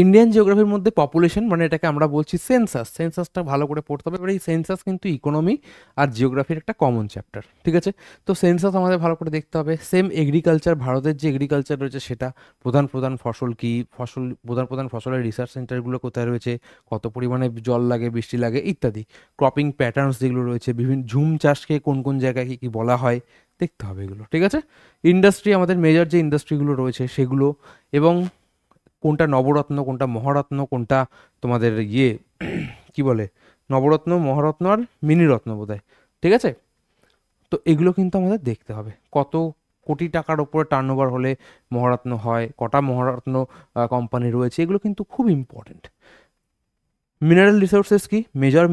Speaker 1: ইন্ডিয়ান জিওগ্রাফির মধ্যে পপুলেশন মানে এটাকে আমরা বলছি সেন্সাস, সেন্সাসটা ভালো করে পড়তে হবে। এবার এই সেন্সাস কিন্তু ইকোনমি আর জিওগ্রাফির একটা কমন চ্যাপ্টার, ঠিক আছে। তো সেন্সাস আমাদের ভালো করে দেখতে হবে। সেম এগ্রিকালচার, ভারতের যে এগ্রিকালচার রয়েছে সেটা, প্রধান প্রধান ফসল কি, প্রধান প্রধান ফসলের রিসার্চ সেন্টারগুলো কোথায় রয়েছে, কত পরিমাণে জল লাগে, বৃষ্টি লাগে ইত্যাদি, ক্রপিং প্যাটার্নস যেগুলো রয়েছে, বিভিন্ন ঝুম চাষকে কোন কোন জায়গায় কী কী বলা হয়, দেখতে হবে এগুলো, ঠিক আছে। ইন্ডাস্ট্রি, আমাদের মেজর যে ইন্ডাস্ট্রিগুলো রয়েছে সেগুলো, এবং কোনটা নবরত্ন, কোনটা মহারত্ন, কোনটা তোমাদের কি বলে নবরত্ন, মহারত্ন আর মিনিরত্ন বোধহয়, ঠিক আছে। তো এগুলো কিন্তু আমাদের দেখতে হবে, কত কোটি টাকার ওপরে টার্নওভার হলে মহারত্ন হয়, কটা মহারত্ন কোম্পানি রয়েছে, এগুলো কিন্তু খুব ইম্পর্টেন্ট। মিনারেল রিসোর্সেস কি, মেজর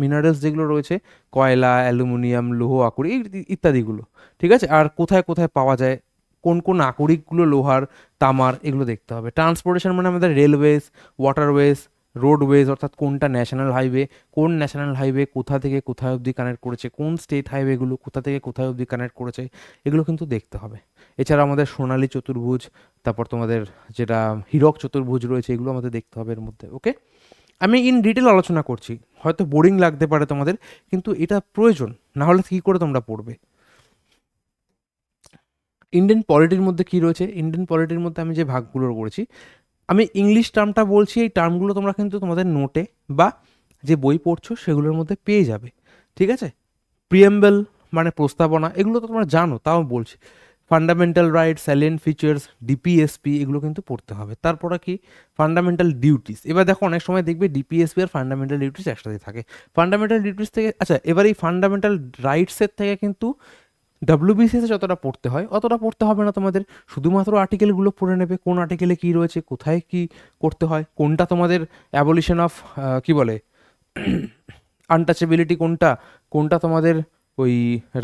Speaker 1: মিনারেলস যেগুলো রয়েছে, কয়লা, অ্যালুমিনিয়াম, লৌহ আকরিক ইত্যাদিগুলো, ঠিক আছে। আর কোথায় কোথায় পাওয়া যায়, কোন কোন আকরিকগুলো লোহার, তামার, এগুলো দেখতে হবে। ট্রান্সপোর্টেশন মানে আমাদের রেলওয়েজ, ওয়াটারওয়েজ, রোডওয়েজ, অর্থাৎ কোনটা ন্যাশনাল হাইওয়ে, কোন ন্যাশনাল হাইওয়ে কোথা থেকে কোথায় অবধি কানেক্ট করেছে, কোন স্টেট হাইওয়েগুলো কোথা থেকে কোথায় অবধি কানেক্ট করেছে, এগুলো কিন্তু দেখতে হবে। এছাড়া আমাদের সোনালী চতুর্ভুজ, তারপর তোমাদের যেটা হীরক চতুর্ভুজ রয়েছে, এগুলো আমাদের দেখতে হবে এর মধ্যে। ওকে, আমি ইন ডিটেল আলোচনা করছি, হয়তো বোরিং লাগতে পারে তোমাদের, কিন্তু এটা প্রয়োজন, না হলে কী করে তোমরা পড়বে। ইন্ডিয়ান পলিটির মধ্যে কি রয়েছে, ইন্ডিয়ান পলিটির মধ্যে আমি যে ভাগগুলো করেছি, আমি ইংলিশ টার্মটা বলছি, এই টার্মগুলো তোমরা কিন্তু তোমাদের নোটে বা যে বই পড়ছো সেগুলোর মধ্যে পেয়ে যাবে, ঠিক আছে। প্রিয়েম্বল মানে প্রস্তাবনা, এগুলো তো তোমরা জানো, তাও বলছি। Fundamental rights, salient features, DPSP, এগুলো কিন্তু পড়তে হবে। তারপরে কি, ফান্ডামেন্টাল ডিউটিস। এবার দেখো অনেক সময় দেখবে ডিপিএসপি আর ফান্ডামেন্টাল ডিউটিস একসাথে থাকে। ফান্ডামেন্টাল ডিউটিস থেকে, আচ্ছা এবার এই ফান্ডামেন্টাল রাইটসের থেকে কিন্তু ডাব্লিউবিসিএস যতটা পড়তে হয় অতটা পড়তে হবে না তোমাদের, শুধুমাত্র আর্টিকেলগুলো পড়ে নেবে, কোন আর্টিকেলে কী রয়েছে, কোথায় কি করতে হয়, কোনটা তোমাদের অ্যাবলিশন অফ কি বলে আনটাচেবিলিটি, কোনটা কোনটা তোমাদের ওই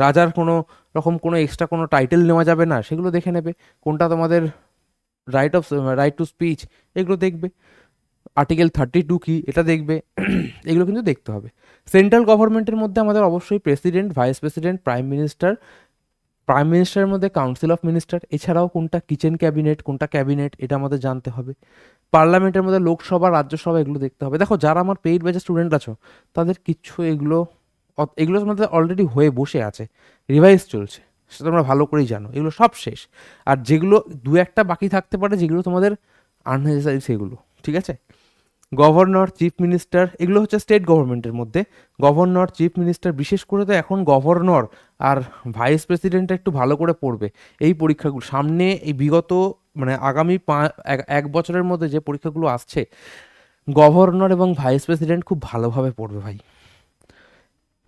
Speaker 1: রাজার কোনো রকম কোনো এক্সট্রা কোনো টাইটেল নেওয়া যাবে না, সেগুলো দেখে নেবে, কোনটা তোমাদের রাইট টু স্পিচ, এগুলো দেখবে। আর্টিকেল 32 কি, এটা দেখবে। এগুলো কিন্তু দেখতে হবে। সেন্ট্রাল গভর্নমেন্টের মধ্যে আমাদের অবশ্যই প্রেসিডেন্ট, ভাইস প্রেসিডেন্ট, প্রাইম মিনিস্টারের মধ্যে কাউন্সিল অফ মিনিস্টার, এছাড়াও কোনটা কিচেন ক্যাবিনেট, কোনটা ক্যাবিনেট, এটা আমাদের জানতে হবে। পার্লামেন্টের মধ্যে লোকসভা, রাজ্যসভা, এগুলো দেখতে হবে। দেখো যারা আমার পেইড ব্যাচের স্টুডেন্ট আছো তাদের কিচ্ছু এগুলো আমাদের অলরেডি হয়ে বসে আছে, রিভাইজ চলছে, সেটা তোমরা ভালো করেই জানো, এগুলো সব শেষ। আর যেগুলো দু একটা বাকি থাকতে পারে, যেগুলো তোমাদের আননেসেসারি, সেগুলো, ঠিক আছে। গভর্নর, চিফ মিনিস্টার, এগুলো হচ্ছে স্টেট গভর্নমেন্টের মধ্যে। গভর্নর, চিফ মিনিস্টার, বিশেষ করে তো এখন গভর্নর আর ভাইস প্রেসিডেন্টটা একটু ভালো করে পড়বে। এই পরীক্ষাগুলো সামনে, এই বিগত মানে আগামী এক বছরের মধ্যে যে পরীক্ষাগুলো আসছে, গভর্নর এবং ভাইস প্রেসিডেন্ট খুব ভালোভাবে পড়বে ভাই।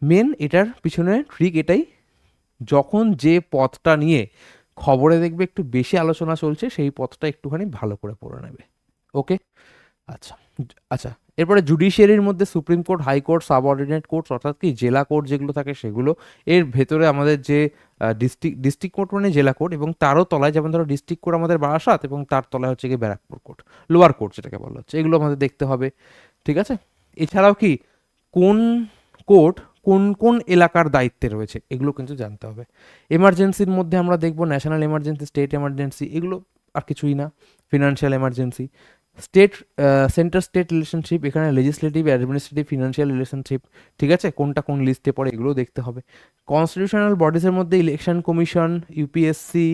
Speaker 1: মেন এটার পিছনে ট্রিক এটাই, যখন যে পথটা নিয়ে খবরে দেখবে একটু বেশি আলোচনা চলছে, সেই পথটা একটুখানি ভালো করে পড়ে নেবে। ওকে, আচ্ছা। আচ্ছা, এরপরে জুডিশিয়ারির মধ্যে supreme court, high court, subordinate courts, অর্থাৎ কি জেলা কোর্ট যেগুলো থাকে সেগুলো। এর ভেতরে আমাদের যে ডিস্ট্রিক্ট কোর্ট মানে জেলা কোর্ট, এবং তারও তলায় যেমন ধরো ডিস্ট্রিক্ট কোর্ট আমাদের বারাসাত, এবং তার তলায় হচ্ছে গিয়ে ব্যারাকপুর কোর্ট, লোয়ার কোর্ট যেটাকে বলা হচ্ছে, এগুলো আমাদের দেখতে হবে, ঠিক আছে। এছাড়াও কি কোন কোর্ট কোন কোন এলাকার দায়িত্বে রয়েছে, এগুলো কিন্তু জানতে হবে। এমার্জেন্সির মধ্যে আমরা দেখবো ন্যাশনাল এমার্জেন্সি, স্টেট এমার্জেন্সি, এগুলো আর কিছুই না। Financial emergency, state centre state relationship, এখানে লেজিসলেটিভ, অ্যাডমিনিস্ট্রেটিভ, ফিনান্সিয়াল রিলেশনশিপ, ঠিক আছে, কোনটা কোন লিস্টে পড়ে, এগুলোও দেখতে হবে। কনস্টিটিউশনাল বডিজের মধ্যে ইলেকশন কমিশন, ইউপিএসসি,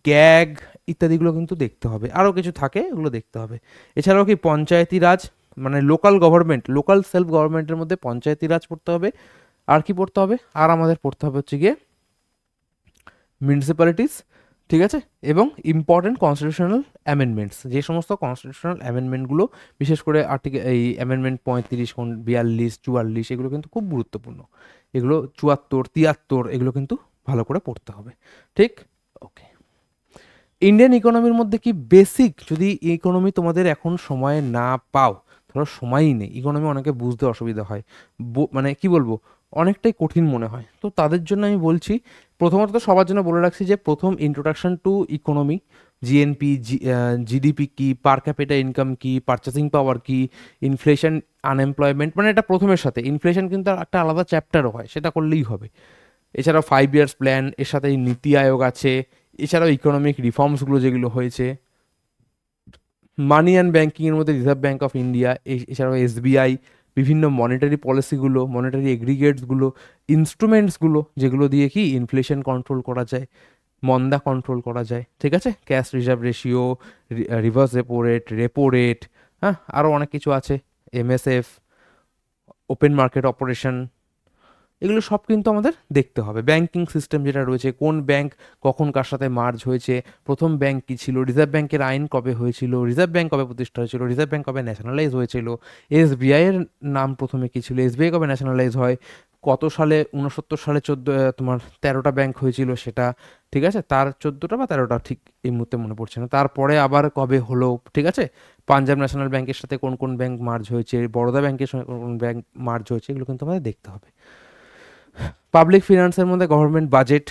Speaker 1: ক্যাগ ইত্যাদিগুলো কিন্তু দেখতে হবে। আরও কিছু থাকে, এগুলো দেখতে হবে। এছাড়াও কি পঞ্চায়েতি রাজ মানে লোকাল গভর্নমেন্ট, লোকাল সেলফ গভর্নমেন্টের মধ্যে পঞ্চায়েতি রাজ পড়তে হবে। আর কি পড়তে হবে, আর আমাদের পড়তে হবে হচ্ছে গিয়ে মিউনিসিপ্যালিটিস, ঠিক আছে, এবং ইম্পর্টেন্ট কনস্টিটিউশনাল অ্যামেন্ডমেন্টস, যে সমস্ত কনস্টিটিউশনাল অ্যামেন্ডমেন্টগুলো, বিশেষ করে আর্টিকেল এই অ্যামেন্ডমেন্ট 35, 42, 44, এগুলো কিন্তু খুব গুরুত্বপূর্ণ। এগুলো 74, 73, এগুলো কিন্তু ভালো করে পড়তে হবে, ঠিক। ওকে, ইন্ডিয়ান ইকোনমির মধ্যে কি বেসিক, যদি ইকোনমি তোমাদের এখন সময় না পাও, ধরো সময়ই নেই, ইকোনমি অনেকে বুঝতে অসুবিধা হয়, মানে কি বলবো, অনেকটাই কঠিন মনে হয়, তো তাদের জন্য আমি বলছি, প্রথমত তো সবার জন্য বলে রাখছি যে প্রথম introduction to economy, GNP, GDP কি, পার ক্যাপিটা ইনকাম কি, পারচেসিং পাওয়ার কি, ইনফ্লেশন, আনএমপ্লয়মেন্ট, মানে এটা প্রথমের সাথে ইনফ্লেশন কিন্তু একটা আলাদা চ্যাপ্টারও হয়, সেটা করলেই হবে। এছাড়াও 5 ইয়ার্স প্ল্যান, এর সাথে নীতি আয়োগ আছে। এছাড়াও ইকোনমিক রিফর্মসগুলো যেগুলো হয়েছে, মানি অ্যান্ড ব্যাঙ্কিংয়ের মধ্যে রিজার্ভ ব্যাঙ্ক অফ ইন্ডিয়া, এছাড়াও এসবিআই, বিভিন্ন মনিটারি পলিসিগুলো, মনিটারি এগ্রিগেটসগুলো, ইনস্ট্রুমেন্টসগুলো যেগুলো দিয়ে কি ইনফ্লেশন কন্ট্রোল করা যায়, মন্দা কন্ট্রোল করা যায়, ঠিক আছে, cash reserve ratio, reverse repo rate, হ্যাঁ, আরও অনেক কিছু আছে, এমএসএফ, ওপেন মার্কেট অপারেশন, এগুলো সব কিন্তু আমাদের দেখতে হবে। ব্যাংকিং সিস্টেম যেটা রয়েছে, কোন ব্যাংক কখন কার সাথে মার্জ হয়েছে, প্রথম ব্যাংক কী ছিল, রিজার্ভ ব্যাংকের আইন কবে হয়েছিল, রিজার্ভ ব্যাংক কবে প্রতিষ্ঠা হয়েছিল, রিজার্ভ ব্যাংক কবে ন্যাশনালাইজ হয়েছিল, এসবিআই এর নাম প্রথমে কী ছিল, এসবিআই কবে ন্যাশনালাইজ হয়, কত সালে 69 সালে তোমার 13টা ব্যাংক হয়েছিল সেটা, ঠিক আছে, তার 14টা বা 13টা ঠিক এই মুহূর্তে মনে পড়ছে না। তারপরে আবার কবে হলো, ঠিক আছে, পাঞ্জাব ন্যাশনাল ব্যাংকের সাথে কোন কোন ব্যাংক মার্জ হয়েছে, বরোদা ব্যাংকের সঙ্গে কোন কোন ব্যাংক মার্জ হয়েছে, এগুলো কিন্তু আমাদের দেখতে হবে। পাবলিক ফিনান্সের মধ্যে গভর্নমেন্ট বাজেট,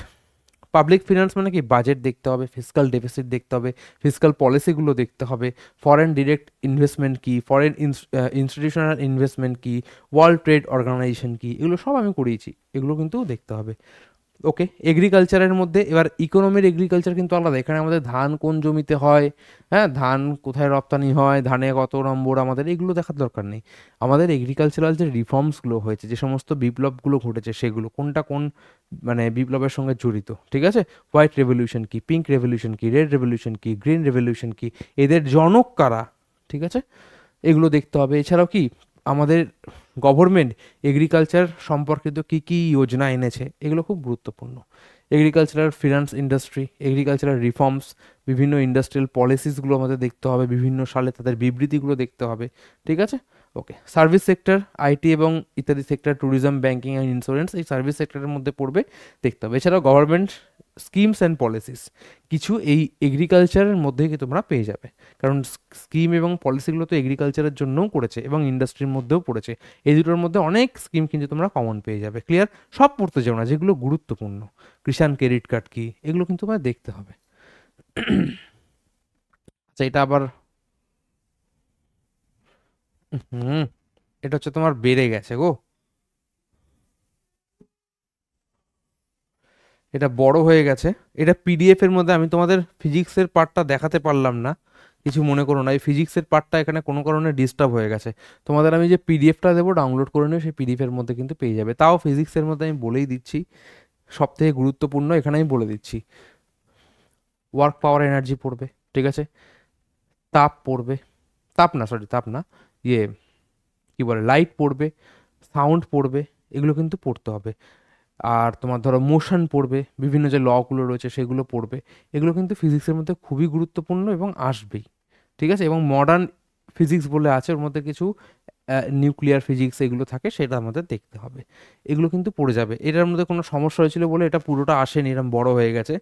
Speaker 1: পাবলিক ফিনান্স মানে কি, বাজেট দেখতে হবে, ফিসকাল ডেফিসিট দেখতে হবে, ফিসকাল পলিসিগুলো দেখতে হবে, ফরেন ডিরেক্ট ইনভেস্টমেন্ট কি, ফরেন ইনস্টিটিউশনাল ইনভেস্টমেন্ট কি, ওয়ার্ল্ড ট্রেড অর্গানাইজেশন কি, এগুলো সব আমি করিয়েছি, এগুলো কিন্তু দেখতে হবে। ওকে, এগ্রিকালচারের মধ্যে এবার ইকোনমির এগ্রিকালচার কিন্তু আলাদা। এখানে আমাদের ধান কোন জমিতে হয়, হ্যাঁ, ধান কোথায় রপ্তানি হয়, ধানে কত নম্বর, আমাদের এগুলো দেখার দরকার নেই। আমাদের এগ্রিকালচারাল যে রিফর্মসগুলো হয়েছে, যে সমস্ত বিপ্লবগুলো ঘটেছে, সেগুলো কোনটা কোন মানে বিপ্লবের সঙ্গে জড়িত, ঠিক আছে, হোয়াইট রেভলিউশন কি, পিঙ্ক রেভলিউশন কি, রেড রেভলিউশন কি, গ্রিন রেভলিউশন কি, এদের জনক কারা, ঠিক আছে, এগুলো দেখতে হবে। এছাড়াও কি আমাদের গভর্নমেন্ট এগ্রিকালচার সম্পর্কিত কী কী যোজনা এনেছে, এগুলো খুব গুরুত্বপূর্ণ। Agricultural finance industry, agricultural reforms, বিভিন্ন ইন্ডাস্ট্রিয়াল পলিসিসগুলো আমাদের দেখতে হবে, বিভিন্ন সালে তাদের বিবৃতিগুলো দেখতে হবে, ঠিক আছে। ওকে, সার্ভিস সেক্টর, আইটি এবং ইত্যাদি sector, tourism, banking and insurance, এই সার্ভিস সেক্টরের মধ্যে পড়বে, দেখতে হবে। এছাড়াও গভর্নমেন্ট স্কিমস অ্যান্ড পলিসিস কিছু এই এগ্রিকালচারের মধ্যেই তোমরা পেয়ে যাবে, কারণ স্কিম এবং পলিসিগুলো তো এগ্রিকালচারের জন্যও করেছে এবং ইন্ডাস্ট্রির মধ্যেও পড়েছে। এই দুটোর মধ্যে অনেক স্কিম কিন্তু তোমরা কমন পেয়ে যাবে। ক্লিয়ার? সব পড়তে যাও না, যেগুলো গুরুত্বপূর্ণ, কিষাণ ক্রেডিট কার্ড কি, এগুলো কিন্তু তোমায় দেখতে হবে। আচ্ছা, এটা আবার হুম, এটা হচ্ছে তোমার বেড়ে গেছে গো, এটা বড় হয়ে গেছে। এটা পিডিএফ এর মধ্যে আমি তোমাদের ফিজিক্সের পার্টটা দেখাতে পারলাম না, কিছু মনে করো না। এই ফিজিক্সের পার্টটা এখানে কোনো কারণে ডিস্টার্ব হয়ে গেছে। তোমাদের আমি যে পিডিএফটা দেবো, ডাউনলোড করে নিও, সেই পিডিএফ এর মধ্যে কিন্তু পেয়ে যাবে। তাও ফিজিক্সের মধ্যে আমি বলেই দিচ্ছি, সব থেকে গুরুত্বপূর্ণ এখানে আমি বলে দিচ্ছি। ওয়ার্ক পাওয়ার এনার্জি পড়বে, ঠিক আছে, তাপ পড়বে, তাপ না, সরি তাপ না, ইয়ে কি বলে, লাইট পড়বে, সাউন্ড পড়বে, এগুলো কিন্তু পড়তে হবে। আর তোমার ধরো মোশন পড়বে, বিভিন্ন যে লগুলো রয়েছে সেগুলো পড়বে, এগুলো কিন্তু ফিজিক্সের মধ্যে খুবই গুরুত্বপূর্ণ এবং আসবেই, ঠিক আছে। এবং মডার্ন ফিজিক্স বলে আছে, ওর মধ্যে কিছু নিউক্লিয়ার ফিজিক্স এগুলো থাকে, সেটা আমাদের দেখতে হবে, এগুলো কিন্তু পড়ে যাবে। এটার মধ্যে কোনো সমস্যা হয়েছিল বলে এটা পুরোটা আসেনি, এরকম বড় হয়ে গেছে।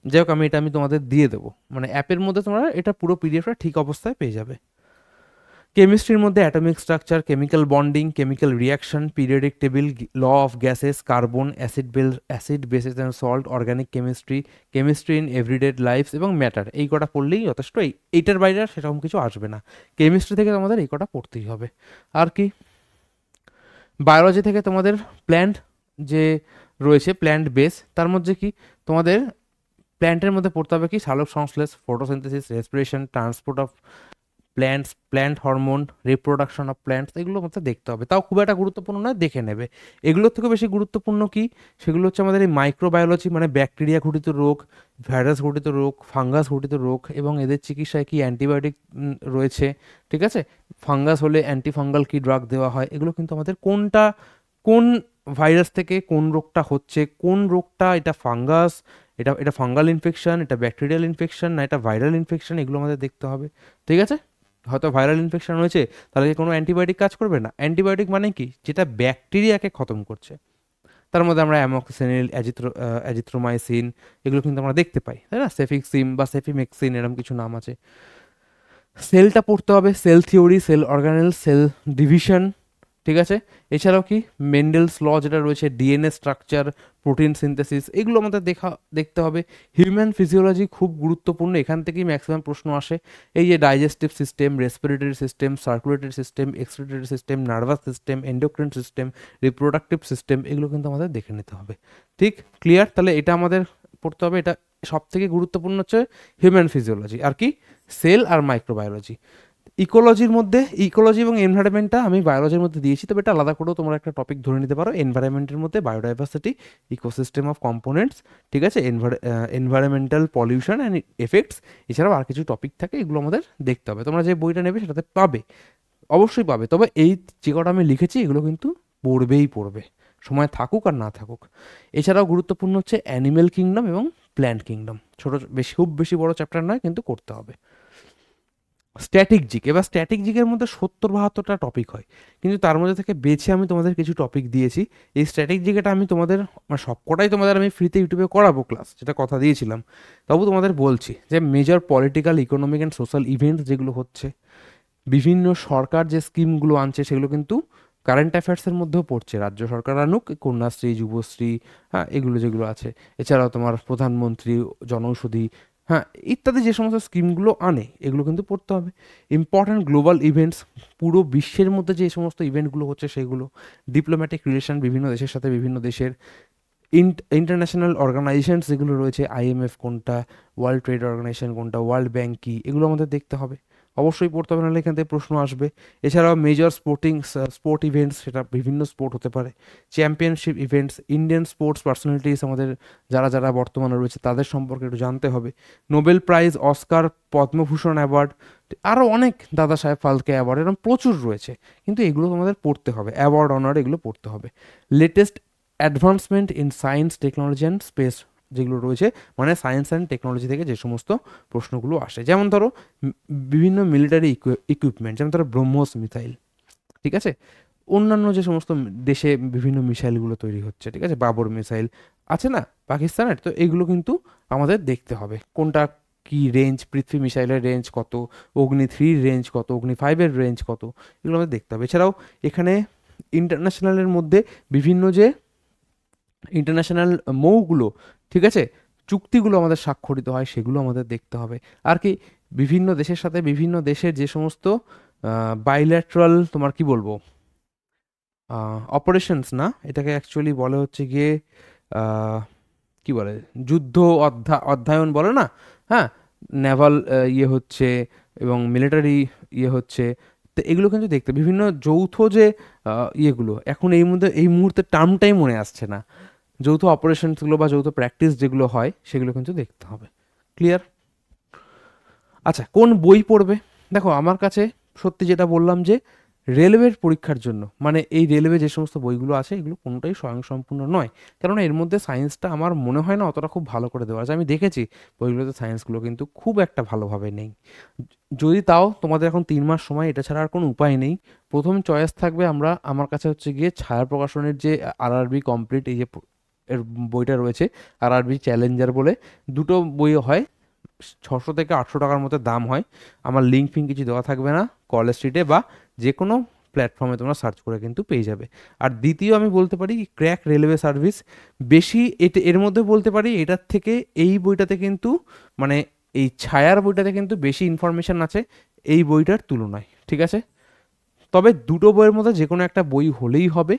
Speaker 1: যাই হোক, আমি তোমাদের দিয়ে দেবো, মানে অ্যাপের মধ্যে তোমরা এটা পুরো পিডিএফটা ঠিক অবস্থায় পেয়ে যাবে। কেমিস্ট্রির মধ্যে atomic structure, chemical bonding, chemical reaction, periodic table, law of gases, carbon, acid bases and salt, organic chemistry, chemistry in everyday life's এবং ম্যাটার, এই কটা পড়লেই যথেষ্ট। এইটার বাইরে আর সেরকম কিছু আসবে না। কেমিস্ট্রি থেকে তোমাদের এই কটা পড়তেই হবে। আর কি, বায়োলজি থেকে তোমাদের প্ল্যান্ট যে রয়েছে, প্ল্যান্ট বেস, তার মধ্যে কি তোমাদের প্ল্যান্টের মধ্যে পড়তে হবে কি, সালোক সংশ্লেষ, photosynthesis, respiration, transport of plants, plant hormone, reproduction of plants, এগুলো মধ্যে দেখতে হবে। তাও খুব একটা গুরুত্বপূর্ণ নয়, দেখে নেবে। এগুলোর থেকে বেশি গুরুত্বপূর্ণ কি, সেগুলো হচ্ছে আমাদের এই মাইক্রোবায়োলজি, মানে ব্যাকটেরিয়া ঘটিত রোগ, ভাইরাস ঘটিত রোগ, ফাঙ্গাস ঘটিত রোগ এবং এদের চিকিৎসায় কি অ্যান্টিবায়োটিক রয়েছে, ঠিক আছে, ফাঙ্গাস হলে অ্যান্টিফাঙ্গাল কি ড্রাগ দেওয়া হয়, এগুলো কিন্তু আমাদের কোনটা কোন ভাইরাস থেকে কোন রোগটা হচ্ছে, কোন রোগটা, এটা ফাঙ্গাস, এটা ফাঙ্গাল ইনফেকশন, এটা ব্যাকটেরিয়াল ইনফেকশন, না এটা ভাইরাল ইনফেকশন, এগুলো আমাদের দেখতে হবে, ঠিক আছে। হয়তো ভাইরাল ইনফেকশন হয়েছে, তাহলে কি কোনো অ্যান্টিবায়োটিক কাজ করবে না? অ্যান্টিবায়োটিক মানে কি, যেটা ব্যাকটেরিয়াকে খতম করছে। তার মধ্যে আমরা অ্যামোক্সিসিলিন, অ্যাজিথ্রোমাইসিন, এগুলো কিন্তু আমরা দেখতে পাই, তাই না, সেফিক্সিম বা সেফিমেক্সিন, এরকম কিছু নাম আছে। সেলটা পড়তে হবে, cell theory, cell organelle, cell division, ঠিক আছে। এছাড়াও কি মেন্ডেলস ল যেটা রয়েছে, ডিএনএ স্ট্রাকচার, প্রোটিন সিনথেসিস, এগুলো আমাদের দেখতে হবে। হিউম্যান ফিজিওলজি খুব গুরুত্বপূর্ণ, এখান থেকেই ম্যাক্সিমাম প্রশ্ন আসে। এই যে digestive system, respiratory system, circulatory system, excretory system, nervous system, endocrine system, reproductive system, এগুলো কিন্তু আমাদের দেখে নিতে হবে। ঠিক ক্লিয়ার? তাহলে এটা আমাদের পড়তে হবে। এটা সব থেকে গুরুত্বপূর্ণ হচ্ছে হিউম্যান ফিজিওলজি, আর কি সেল আর মাইক্রোবায়োলজি। ইকোলজির মধ্যে ইকোলজি এবং এনভায়রনমেন্টটা আমি বায়োলজির মধ্যে দিয়েছি, তবে এটা আলাদা করেও তোমরা একটা টপিক ধরে নিতে পারো। এনভায়রনমেন্টের মধ্যে বায়োডাইভার্সিটি, ইকোসিস্টেম অফ কম্পোনেন্টস, ঠিক আছে, এনভায়রনমেন্টাল পলিউশন অ্যান্ড এফেক্টস, এছাড়াও আর কিছু টপিক থাকে, এগুলো আমাদের দেখতে হবে। তোমরা যে বইটা নেবে সেটাতে পাবে, অবশ্যই পাবে। তবে এই যে কটা আমি লিখেছি এগুলো কিন্তু পড়বেই পড়বে, সময় থাকুক আর না থাকুক। এছাড়াও গুরুত্বপূর্ণ হচ্ছে অ্যানিমেল কিংডম এবং প্ল্যান্ট কিংডম, ছোট বেশি, খুব বেশি বড় চ্যাপ্টার নয়, কিন্তু করতে হবে। স্ট্যাটিক জিকে, এবার স্ট্যাটিক জিকের মধ্যে 70-72টা টপিক হয়, কিন্তু তার মধ্যে থেকে বেছে আমি তোমাদের কিছু টপিক দিয়েছি। এই স্ট্যাটিক জিকেটা আমি তোমাদের মানে সবকটাই তোমাদের আমি ফ্রিতে ইউটিউবে করাবো ক্লাস, যেটা কথা দিয়েছিলাম। তবু তোমাদের বলছি যে major political, economic and social events যেগুলো হচ্ছে, বিভিন্ন সরকার যে স্কিমগুলো আনছে সেগুলো কিন্তু কারেন্ট অ্যাফেয়ার্সের মধ্যেও পড়ছে। রাজ্য সরকার আনুক, কন্যাশ্রী, যুবশ্রী, হ্যাঁ এগুলো যেগুলো আছে, এছাড়াও তোমার প্রধানমন্ত্রী জনৌষধি, হ্যাঁ ইত্যাদি যে সমস্ত স্কিমগুলো আনে এগুলো কিন্তু পড়তে হবে। ইম্পর্ট্যান্ট গ্লোবাল ইভেন্টস, পুরো বিশ্বের মধ্যে যে সমস্ত ইভেন্টগুলো হচ্ছে সেগুলো, ডিপ্লোম্যাটিক রিলেশন বিভিন্ন দেশের সাথে বিভিন্ন দেশের, ইন্টারন্যাশনাল অর্গানাইজেশনস যেগুলো রয়েছে, আইএমএফ কোনটা, ওয়ার্ল্ড ট্রেড অর্গানাইজেশন কোনটা, ওয়ার্ল্ড ব্যাংক কী, এগুলো আমাদের দেখতে হবে, অবশ্যই পড়তে হবে, নাহলে এখান থেকে প্রশ্ন আসবে। এছাড়াও মেজর স্পোর্ট ইভেন্টস, সেটা বিভিন্ন স্পোর্ট হতে পারে, championship events, Indian sports personalities আমাদের যারা যারা বর্তমানে রয়েছে তাদের সম্পর্কে একটু জানতে হবে, Nobel prize, Oscar, Padma Bhushan award, আরও অনেক দাদা সাহেব ফালকে অ্যাওয়ার্ড, এরকম প্রচুর রয়েছে, কিন্তু এগুলো তোমাদের পড়তে হবে, অ্যাওয়ার্ড অনার এগুলো পড়তে হবে। Latest advancement in science, technology and space যেগুলো রয়েছে, মানে সায়েন্স অ্যান্ড টেকনোলজি থেকে যে সমস্ত প্রশ্নগুলো আসে, যেমন ধরো বিভিন্ন মিলিটারি ইকুইপমেন্ট, যেমন ধরো ব্রহ্মোস মিসাইল, ঠিক আছে, অন্যান্য যে সমস্ত দেশে বিভিন্ন মিসাইলগুলো তৈরি হচ্ছে, ঠিক আছে, বাবর মিসাইল আছে না পাকিস্তানের, তো এগুলো কিন্তু আমাদের দেখতে হবে কোনটা কি রেঞ্জ, পৃথ্বী মিসাইলের রেঞ্জ কত, অগ্নি 3 রেঞ্জ কত, অগ্নি 5 রেঞ্জ কত, এগুলো আমাদের দেখতে হবে। এছাড়াও এখানে ইন্টারন্যাশনালের মধ্যে বিভিন্ন যে ইন্টারন্যাশনাল মৌগুলো, ঠিক আছে, চুক্তিগুলো আমাদের স্বাক্ষরিত হয় সেগুলো আমাদের দেখতে হবে। আর কি বিভিন্ন দেশের সাথে বিভিন্ন দেশের যে সমস্ত বাইল্যাট্রাল তোমার কি বলবো অপারেশনস, না এটাকে অ্যাকচুয়ালি বলে হচ্ছে গিয়ে কি বলে, যুদ্ধ অধ্যয়ন বলে না, হ্যাঁ, নেভাল ইয়ে হচ্ছে এবং মিলিটারি ইয়ে হচ্ছে, তো এগুলো কিন্তু দেখতে, বিভিন্ন যৌথ যে ইয়েগুলো, এখন এই মুহূর্তে টার্মটাই মনে আসছে না, যৌথ অপারেশনসগুলো বা যৌথ প্র্যাকটিস যেগুলো হয় সেগুলো কিন্তু দেখতে হবে। ক্লিয়ার? আচ্ছা, কোন বই পড়বে? দেখো আমার কাছে সত্যি যেটা বললাম যে রেলওয়ের পরীক্ষার জন্য, মানে এই রেলওয়ে যে সমস্ত বইগুলো আছে এগুলো কোনোটাই স্বয়ংসম্পূর্ণ নয়, কেননা এর মধ্যে সায়েন্সটা আমার মনে হয় না অতটা খুব ভালো করে দেওয়া আছে। আমি দেখেছি বইগুলোতে সায়েন্সগুলো কিন্তু খুব একটা ভালোভাবে নেই। যদি তাও তোমাদের এখন 3 মাস সময়, এটা ছাড়া আর কোনো উপায় নেই। প্রথম চয়েস থাকবে আমার কাছে হচ্ছে গিয়ে ছায়া প্রকাশনের যে আরআরবি কমপ্লিট, এই যে এর বইটা রয়েছে, আরআরবি চ্যালেঞ্জার বলে দুটো বই হয়, 600 থেকে 800 টাকার মতো দাম হয়। আমার লিঙ্ক ফিঙ্ক কিছু দেওয়া থাকবে না, কলেজ স্ট্রিটে বা যে কোনো প্ল্যাটফর্মে তোমরা সার্চ করে কিন্তু পেয়ে যাবে। আর দ্বিতীয় আমি বলতে পারি ক্র্যাক রেলওয়ে সার্ভিস, বেশি এর মধ্যে বলতে পারি এটার থেকে এই বইটাতে কিন্তু, মানে এই ছায়ার বইটাতে কিন্তু বেশি ইনফরমেশন আছে এই বইটার তুলনায়, ঠিক আছে। তবে দুটো বইয়ের মধ্যে যে কোনো একটা বই হলেই হবে,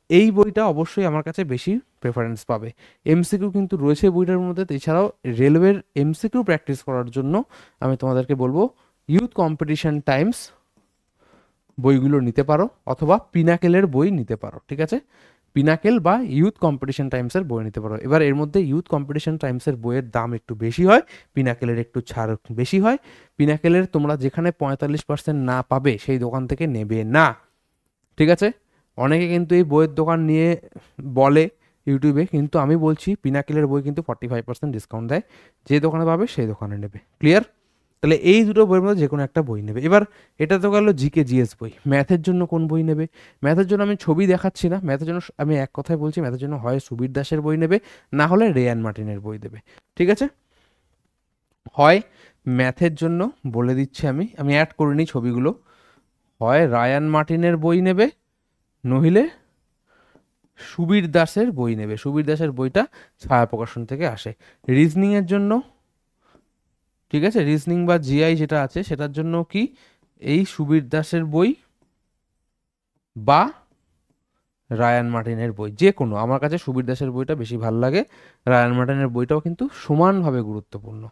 Speaker 1: এই বইটা অবশ্যই আমার কাছে বেশি প্রেফারেন্স পাবে। এমসিকিউ কিন্তু রয়েছে বইটার মধ্যে, এছাড়াও রেলওয়ের এমসিকিউ প্র্যাকটিস করার জন্য আমি তোমাদেরকে বলবো ইউথ কম্পিটিশন টাইমস বইগুলো নিতে পারো, অথবা পিনাকেলের বই নিতে পারো, ঠিক আছে, পিনাকেল বা ইউথ কম্পিটিশন টাইমসের বই নিতে পারো। এবার এর মধ্যে ইউথ কম্পিটিশন টাইমসের বইয়ের দাম একটু বেশি হয়, পিনাকেলের একটু ছাড় বেশি হয়। পিনাকেলের তোমরা যেখানে 45% না পাবে সেই দোকান থেকে নেবে না, ঠিক আছে। অনেকে কিন্তু এই বইয়ের দোকান নিয়ে বলে ইউটিউবে, কিন্তু আমি বলছি পিনাকেলের বই কিন্তু 45% ডিসকাউন্ট দেয়, যে দোকানে পাবে সেই দোকানে নেবে। ক্লিয়ার? তাহলে এই দুটো বইয়ের মধ্যে যে কোনো একটা বই নেবে। এবার এটা তো গেল জিকে জিএস বই। ম্যাথের জন্য কোন বই নেবে? ম্যাথের জন্য আমি ছবি দেখাচ্ছি না, ম্যাথের জন্য আমি এক কথায় বলছি, ম্যাথের জন্য হয় সুবীর দাসের বই নেবে, না হলে রেয়ান মার্টিনের বই দেবে, ঠিক আছে। হয় ম্যাথের জন্য বলে দিচ্ছি আমি অ্যাড করিনি ছবিগুলো, হয় রায়ান মার্টিনের বই নেবে, নহিলে সুবীর দাসের বই নেবে। সুবীর দাসের বইটা ছায়া প্রকাশন থেকে আসে। রিজনিং এর জন্য, ঠিক আছে, রিজনিং বা জিআই যেটা আছে সেটার জন্য কি এই সুবীর দাসের বই বা রায়ান মার্টিনের বই, যে কোনো, আমার কাছে সুবীর দাসের বইটা বেশি ভালো লাগে, রায়ান মার্টিনের বইটাও কিন্তু সমানভাবে গুরুত্বপূর্ণ।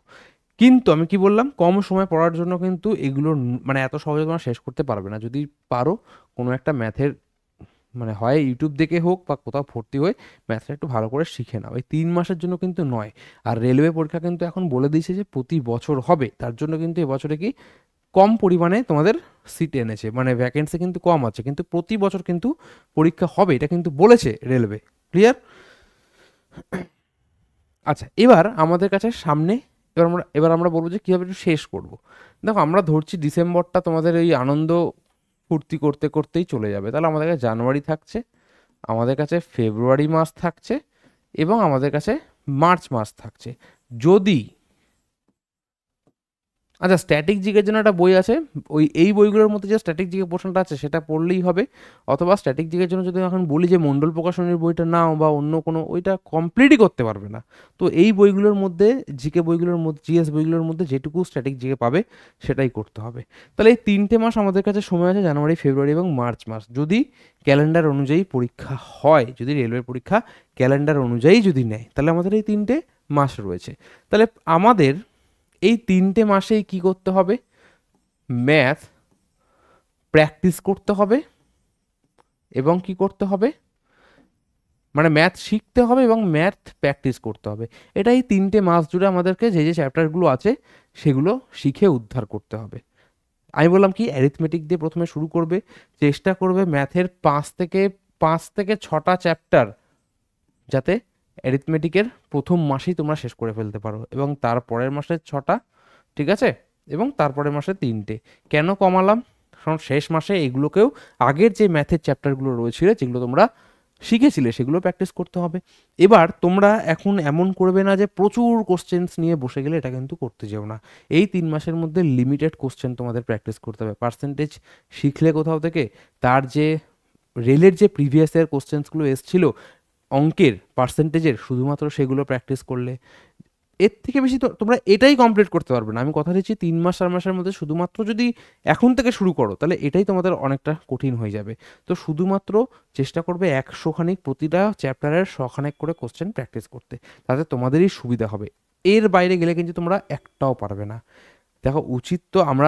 Speaker 1: কিন্তু আমি কি বললাম, কম সময় পড়ার জন্য কিন্তু এগুলো মানে এত সহজে তোমরা শেষ করতে পারবে না। যদি পারো কোনো একটা ম্যাথের, মানে হয় ইউটিউব দেখে হোক বা কোথাও ভর্তি হয়ে ম্যাথটা একটু ভালো করে শিখে নাও, এই 3 মাসের জন্য কিন্তু নয়। আর রেলওয়ে পরীক্ষা কিন্তু এখন বলে দিয়েছে যে প্রতি বছর হবে, তার জন্য কিন্তু এবছরে কি কম পরিমাণে তোমাদের সিট এনেছে, মানে ভ্যাকেন্সি কিন্তু কম আছে, কিন্তু প্রতি বছর কিন্তু পরীক্ষা হবে, এটা কিন্তু বলেছে রেলওয়ে। ক্লিয়ার? আচ্ছা, এবার আমাদের কাছে সামনে, এবার আমরা বলবো যে কীভাবে একটু শেষ করব। দেখো আমরা ধরছি ডিসেম্বরটা তোমাদের এই আনন্দ ফুর্তি করতে করতেই চলে যাবে, তাহলে আমাদের কাছে জানুয়ারি থাকছে, আমাদের কাছে ফেব্রুয়ারি মাস থাকছে, এবং আমাদের কাছে মার্চ মাস থাকছে। যদি আচ্ছা স্ট্যাটিক জিকের জন্য একটা বই আছে, এই বইগুলোর মধ্যে যে স্ট্যাটিক জিকে পোর্শনটা আছে সেটা পড়লেই হবে, অথবা স্ট্যাটিক জিকের জন্য যদি এখন বলি যে মণ্ডল প্রকাশনীর বইটা নাও বা অন্য কোনো, ওইটা কমপ্লিটই করতে পারবে না। তো এই বইগুলোর মধ্যে, জিকে বইগুলোর মধ্যে, জিএস বইগুলোর মধ্যে যেটুকু স্ট্যাটিক জিকে পাবে সেটাই করতে হবে। তাহলে এই 3টে মাস আমাদের কাছে সময় আছে, জানুয়ারি, ফেব্রুয়ারি এবং মার্চ মাস, যদি ক্যালেন্ডার অনুযায়ী পরীক্ষা হয়, যদি রেলওয়ে পরীক্ষা ক্যালেন্ডার অনুযায়ী যদি নেয়, তাহলে আমাদের এই 3টে মাস রয়েছে। তাহলে আমাদের এই 3টে মাসেই কি করতে হবে? ম্যাথ প্র্যাকটিস করতে হবে, এবং কি করতে হবে, মানে ম্যাথ শিখতে হবে এবং ম্যাথ প্র্যাকটিস করতে হবে। এটা এই 3টে মাস জুড়ে আমাদেরকে যে যে চ্যাপ্টারগুলো আছে সেগুলো শিখে উদ্ধার করতে হবে। আমি বললাম কি, অ্যারিথমেটিক দিয়ে প্রথমে শুরু করবে, চেষ্টা করবে ম্যাথের 5 থেকে 6টা চ্যাপ্টার যাতে অ্যারিথমেটিকের প্রথম মাসেই তোমরা শেষ করে ফেলতে পারো, এবং তারপরের মাসে 6টা, ঠিক আছে, এবং তারপরের মাসে 3টে। কেন কমালাম? কারণ শেষ মাসে এগুলোকেও, আগের যে ম্যাথের চ্যাপ্টারগুলো রয়েছিল যেগুলো তোমরা শিখেছিলে সেগুলো প্র্যাকটিস করতে হবে। এবার তোমরা এখন এমন করবে না যে প্রচুর কোশ্চেন্স নিয়ে বসে গেলে, এটা কিন্তু করতে যেও না। এই 3 মাসের মধ্যে লিমিটেড কোশ্চেন তোমাদের প্র্যাকটিস করতে হবে। পার্সেন্টেজ শিখলে কোথাও থেকে, তার যে রেলের যে প্রিভিয়াস ইয়ার কোশ্চেন্সগুলো এসেছিল অঙ্কের পার্সেন্টেজের, শুধুমাত্র সেগুলো প্র্যাকটিস করলে, এর থেকে বেশি তো তোমরা এটাই কমপ্লিট করতে পারবে না। আমি কথা দিচ্ছি 3 মাস 4 মাসের মধ্যে শুধুমাত্র যদি এখন থেকে শুরু করো, তাহলে এটাই তোমাদের অনেকটা কঠিন হয়ে যাবে। তো শুধুমাত্র চেষ্টা করবে 100 খানিক, প্রতিটা চ্যাপ্টারের 100 খানিক করে কোশ্চেন প্র্যাকটিস করতে, তাতে তোমাদেরই সুবিধা হবে। এর বাইরে গেলে কিন্তু তোমরা একটাও পারবে না। দেখো উচিত তো, আমরা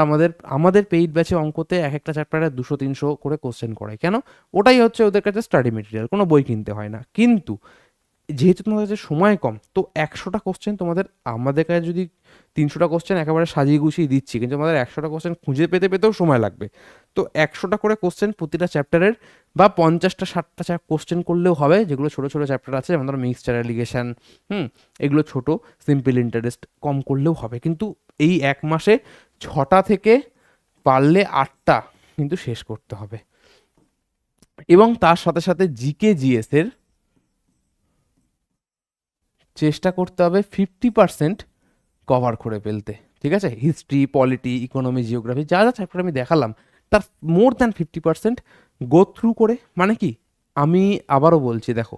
Speaker 1: আমাদের পেইড ব্যাচে অঙ্কতে এক একটা চ্যাপ্টারে 200-300 করে কোশ্চেন করাই। কেন? ওটাই হচ্ছে ওদের কাছে স্টাডি মেটেরিয়াল, কোনো বই কিনতে হয় না। কিন্তু যেহেতু তোমাদের কাছে সময় কম, তো 100টা কোশ্চেন তোমাদের, আমাদের কাছে যদি 300টা কোশ্চেন একেবারে সাজিয়ে গুছিয়ে দিচ্ছি, কিন্তু আমাদের 100টা কোশ্চেন খুঁজে পেতেও সময় লাগবে। তো 100টা করে কোশ্চেন প্রতিটা চ্যাপ্টারের, বা 50টা 60টা কোশ্চেন করলেও হবে, যেগুলো ছোটো ছোটো চ্যাপ্টার আছে, যেমন ধরো মিক্সচার অ্যালিগেশন, এগুলো ছোটো, সিম্পল ইন্টারেস্ট, কম করলেও হবে। কিন্তু এই 1 মাসে 6টা থেকে পারলে 8টা কিন্তু শেষ করতে হবে, এবং তার সাথে সাথে জিকে জিএস এর চেষ্টা করতে হবে 50% কভার করে ফেলতে। ঠিক আছে, হিস্ট্রি, পলিটি, ইকোনমি, জিওগ্রাফি, যা যা চ্যাপ্টার আমি দেখালাম, তার মোর দ্যান 50% গো থ্রু করে। মানে কি, আমি আবারও বলছি, দেখো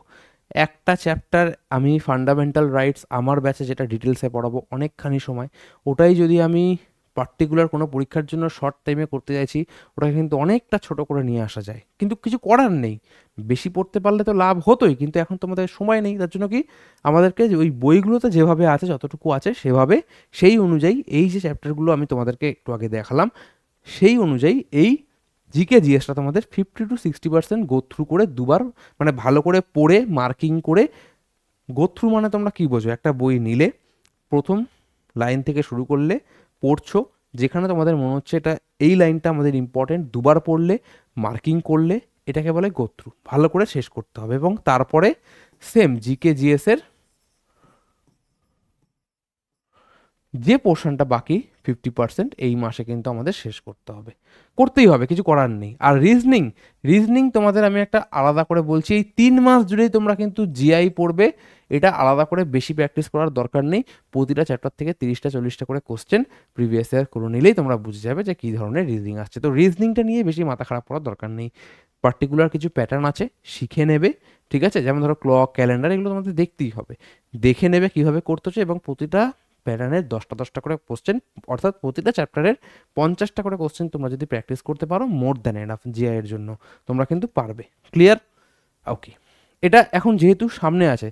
Speaker 1: একটা চ্যাপ্টার, আমি ফান্ডামেন্টাল রাইটস আমার ব্যাচে যেটা ডিটেলসে পড়াবো অনেকখানি সময়, ওটাই যদি আমি পার্টিকুলার কোনো পরীক্ষার জন্য শর্ট টাইমে করতে চাইছি, ওটাকে কিন্তু অনেকটা ছোট করে নিয়ে আসা যায়, কিন্তু কিছু করার নেই। বেশি পড়তে পারলে তো লাভ হতোই, কিন্তু এখন তোমাদের সময় নেই। তার জন্য কি, আমাদেরকে ওই বইগুলোতে যেভাবে আছে, যতটুকু আছে সেভাবে, সেই অনুযায়ী এই যে চ্যাপ্টারগুলো আমি তোমাদেরকে একটু আগে দেখালাম, সেই অনুযায়ী এই জিকে জিএসটা তোমাদের 50-60% গো থ্রু করে দুবার, মানে ভালো করে পড়ে মার্কিং করে। গো থ্রু মানে তোমরা কি বোঝো? একটা বই নিলে প্রথম লাইন থেকে শুরু করলে, পড়ছো, যেখানে তোমাদের মনে হচ্ছে এটা, এই লাইনটা আমাদের ইম্পর্টেন্ট, দুবার পড়লে, মার্কিং করলে, এটাকে বলে গো থ্রু। ভালো করে শেষ করতে হবে, এবং তারপরে সেম জিকে জিএস এর যে পোর্শনটা বাকি 50%, এই মাসে কিন্তু আমাদের শেষ করতে হবে, করতেই হবে, কিছু করার নেই। আর রিজনিং তোমাদের আমি একটা আলাদা করে বলছি, এই 3 মাস জুড়েই তোমরা কিন্তু জিআই পড়বে, এটা আলাদা করে বেশি প্র্যাকটিস করার দরকার নেই। প্রতিটা চ্যাপ্টার থেকে 30টা 40টা করে কোশ্চেন প্রিভিয়াস ইয়ার করে নিলেই তোমরা বুঝে যাবে যে কী ধরনের রিজনিং আসছে। তো রিজনিংটা নিয়ে বেশি মাথা খারাপ করার দরকার নেই। পার্টিকুলার কিছু প্যাটার্ন আছে, শিখে নেবে, ঠিক আছে, যেমন ধরো ক্লক, ক্যালেন্ডার, এগুলো তোমাদের দেখতেই হবে, দেখে নেবে কীভাবে করতে হচ্ছে, এবং প্রতিটা প্যাটার্নের 10টা করে কোশ্চেন, অর্থাৎ প্রতিটা চ্যাপ্টারের 50টা করে কোশ্চেন তোমরা যদি প্র্যাকটিস করতে পারো, মোর দ্যান এনাফ জিআই এর জন্য, তোমরা কিন্তু পারবে। ক্লিয়ার? ওকে। এটা এখন যেহেতু সামনে আছে,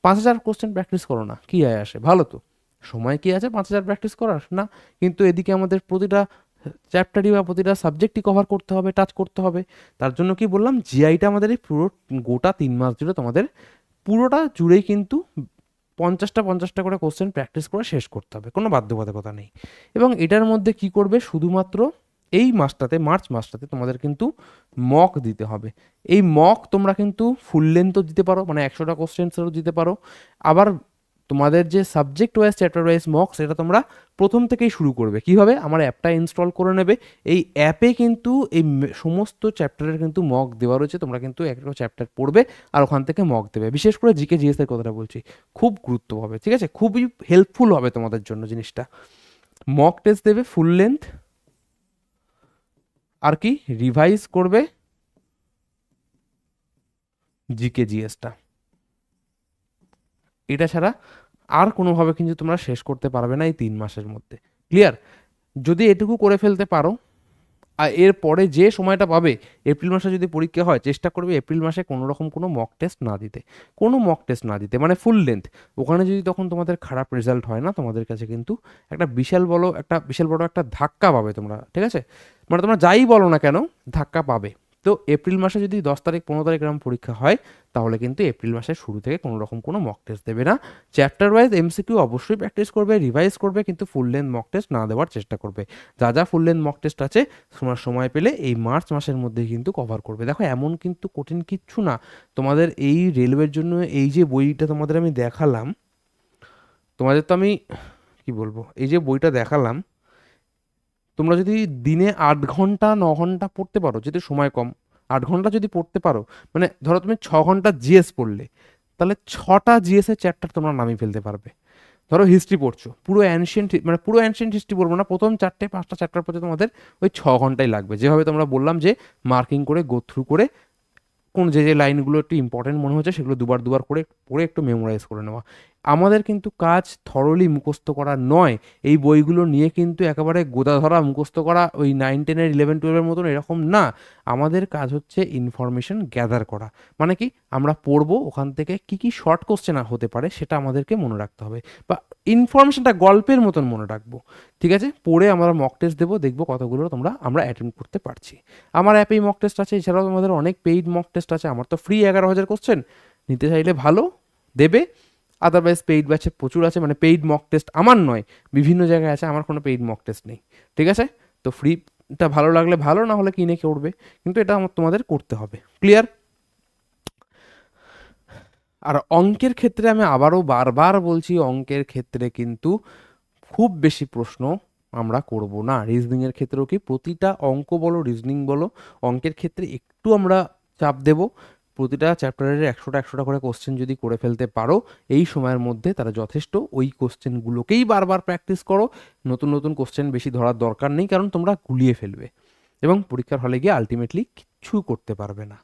Speaker 1: 5000 কোশ্চেন প্র্যাকটিস করো না, কি আয় আসে? ভালো তো, সময় কি আছে 5000 প্র্যাকটিস করার? না। কিন্তু এদিকে আমাদের প্রতিটা চ্যাপ্টারই বা প্রতিটা সাবজেক্টই কভার করতে হবে, টাচ করতে হবে। তার জন্য কি বললাম, জিআইটা আমাদের এই পুরো গোটা 3 মাস জুড়ে তোমাদের পুরোটা জুড়েই কিন্তু 50টা করে কোশ্চেন প্র্যাকটিস করে শেষ করতে হবে, কোনো বাধ্যবাধকতা নেই। এবং এটার মধ্যে কি করবে, শুধুমাত্র এই মাসটাতে, মার্চ মাসটাতে তোমাদের কিন্তু মক দিতে হবে। এই মক তোমরা কিন্তু ফুল লেন্থও দিতে পারো, মানে 100টা কোশ্চেন্সেরও দিতে পারো, আবার তোমাদের যে subject wise chapter wise mock সেটা তোমরা প্রথম থেকেই শুরু করবে। কীভাবে? আমার অ্যাপটা ইনস্টল করে নেবে। এই অ্যাপে কিন্তু এই সমস্ত চ্যাপ্টারের কিন্তু মক দেওয়া রয়েছে, তোমরা কিন্তু একটা চ্যাপ্টার পড়বে আর ওখান থেকে মক দেবে। বিশেষ করে জিকে জিএস এর কথাটা বলছি, খুব গুরুত্ব হবে, ঠিক আছে? খুবই হেল্পফুল হবে তোমাদের জন্য জিনিসটা। মক টেস্ট দেবে ফুল লেন্থ, আর কি রিভাইজ করবে জিকে জিএসটা। এটা ছাড়া আর কোনোভাবে কিন্তু তোমরা শেষ করতে পারবে না এই 3 মাসের মধ্যে। ক্লিয়ার? যদি এটুকু করে ফেলতে পারো, আর এরপরে যে সময়টা পাবে, এপ্রিল মাসে যদি পরীক্ষা হয়, চেষ্টা করবে এপ্রিল মাসে কোনো রকম কোনো মক টেস্ট না দিতে, কোনো মক টেস্ট না দিতে, মানে ফুল লেন্থ। ওখানে যদি তখন তোমাদের খারাপ রেজাল্ট হয় না, তোমাদের কাছে কিন্তু একটা বিশাল বড় একটা ধাক্কা পাবে তোমরা, ঠিক আছে? মানে তোমরা যাই বলো না কেন, ধাক্কা পাবে। তো এপ্রিল মাসে যদি 10 তারিখ 15 তারিখ এরকম পরীক্ষা হয়, তাহলে কিন্তু এপ্রিল মাসের শুরু থেকে কোনো রকম কোনো মক টেস্ট দেবে না। চ্যাপ্টার ওয়াইজ এমসিকিউ অবশ্যই প্র্যাকটিস করবে, রিভাইজ করবে, কিন্তু ফুল লেন্থ মক টেস্ট না দেওয়ার চেষ্টা করবে। যা ফুল লেন্থ মক টেস্ট আছে তোমার সময় পেলে এই মার্চ মাসের মধ্যে কিন্তু কভার করবে। দেখো এমন কিন্তু কঠিন কিচ্ছু না। তোমাদের এই রেলওয়ের জন্য এই যে বইটা তোমাদের আমি দেখালাম, তোমাদের তো আমি কি বলবো, এই যে বইটা দেখালাম, তোমরা যদি দিনে 8 ঘন্টা 9 ঘন্টা পড়তে পারো, যেহেতু সময় কম, 8 ঘন্টা যদি পড়তে পারো, মানে ধরো তুমি 6 ঘন্টা জিএস পড়লে, তাহলে 6টা জিএস এর চ্যাপ্টার তোমরা নামিয়ে ফেলতে পারবে। ধরো হিস্ট্রি পড়ছো, পুরো অ্যানশিয়েন্ট হিস্ট্রি পড়বো না, প্রথম 4-5টা চ্যাপ্টার পড়তে তোমাদের ওই 6 ঘন্টাই লাগবে। যেভাবে তোমরা বললাম যে মার্কিং করে গো থ্রু করে কোন যে লাইনগুলো একটু ইম্পর্টেন্ট মনে হচ্ছে সেগুলো দুবার দুবার করে পড়ে একটু মেমোরাইজ করে নেওয়া। আমাদের কিন্তু কাজ থরলি মুখস্থ করা নয়, এই বইগুলো নিয়ে কিন্তু একেবারে গোদা ধরা মুখস্থ করা, ওই 9-10-এর 11-12-এর মতন এরকম না। আমাদের কাজ হচ্ছে ইনফরমেশন গ্যাদার করা। মানে কি, আমরা পড়বো, ওখান থেকে কি কি শর্ট কোশ্চেন হতে পারে সেটা আমাদেরকে মনে রাখতে হবে, বা ইনফরমেশনটা গল্পের মতন মনে রাখবো। ঠিক আছে, পড়ে আমরা মক টেস্ট দেবো, দেখবো কতগুলো আমরা অ্যাটেন্ড করতে পারছি। আমার অ্যাপেই মক টেস্ট আছে, এছাড়াও আমাদের অনেক পেইড মক টেস্ট আছে। আমার তো ফ্রি 11,000 কোশ্চেন, নিতে চাইলে ভালো দেবে, আদারওয়াইজ পেইড ব্যাচে প্রচুর আছে। মানে পেইড মক টেস্ট আমার নয়, বিভিন্ন জায়গায় আছে, আমার কোনো পেইড মক টেস্ট নেই, ঠিক আছে? তো ফ্রিটা ভালো লাগলে ভালো, না হলে কিনে করবে, কিন্তু এটা তোমাদের করতে হবে। ক্লিয়ার? আর অঙ্কের ক্ষেত্রে আমি আবারও বারবার বলছি, অঙ্কের ক্ষেত্রে কিন্তু খুব বেশি প্রশ্ন আমরা করব না। রিজনিংয়ের ক্ষেত্রেও কি, প্রতিটা অঙ্ক বলো রিজনিং বলো, অঙ্কের ক্ষেত্রে একটু আমরা চাপ দেব। প্রতিটা চ্যাপ্টারের 100টা করে কোশ্চেন যদি করে ফেলতে পারো এই সময়ের মধ্যে, তারা যথেষ্ট। ওই কোশ্চেনগুলোকেই বারবার প্র্যাকটিস করো, নতুন নতুন কোশ্চেন বেশি ধরার দরকার নেই, কারণ তোমরা গুলিয়ে ফেলবে এবং পরীক্ষার হলে গিয়ে আলটিমেটলি কিচ্ছু করতে পারবে না।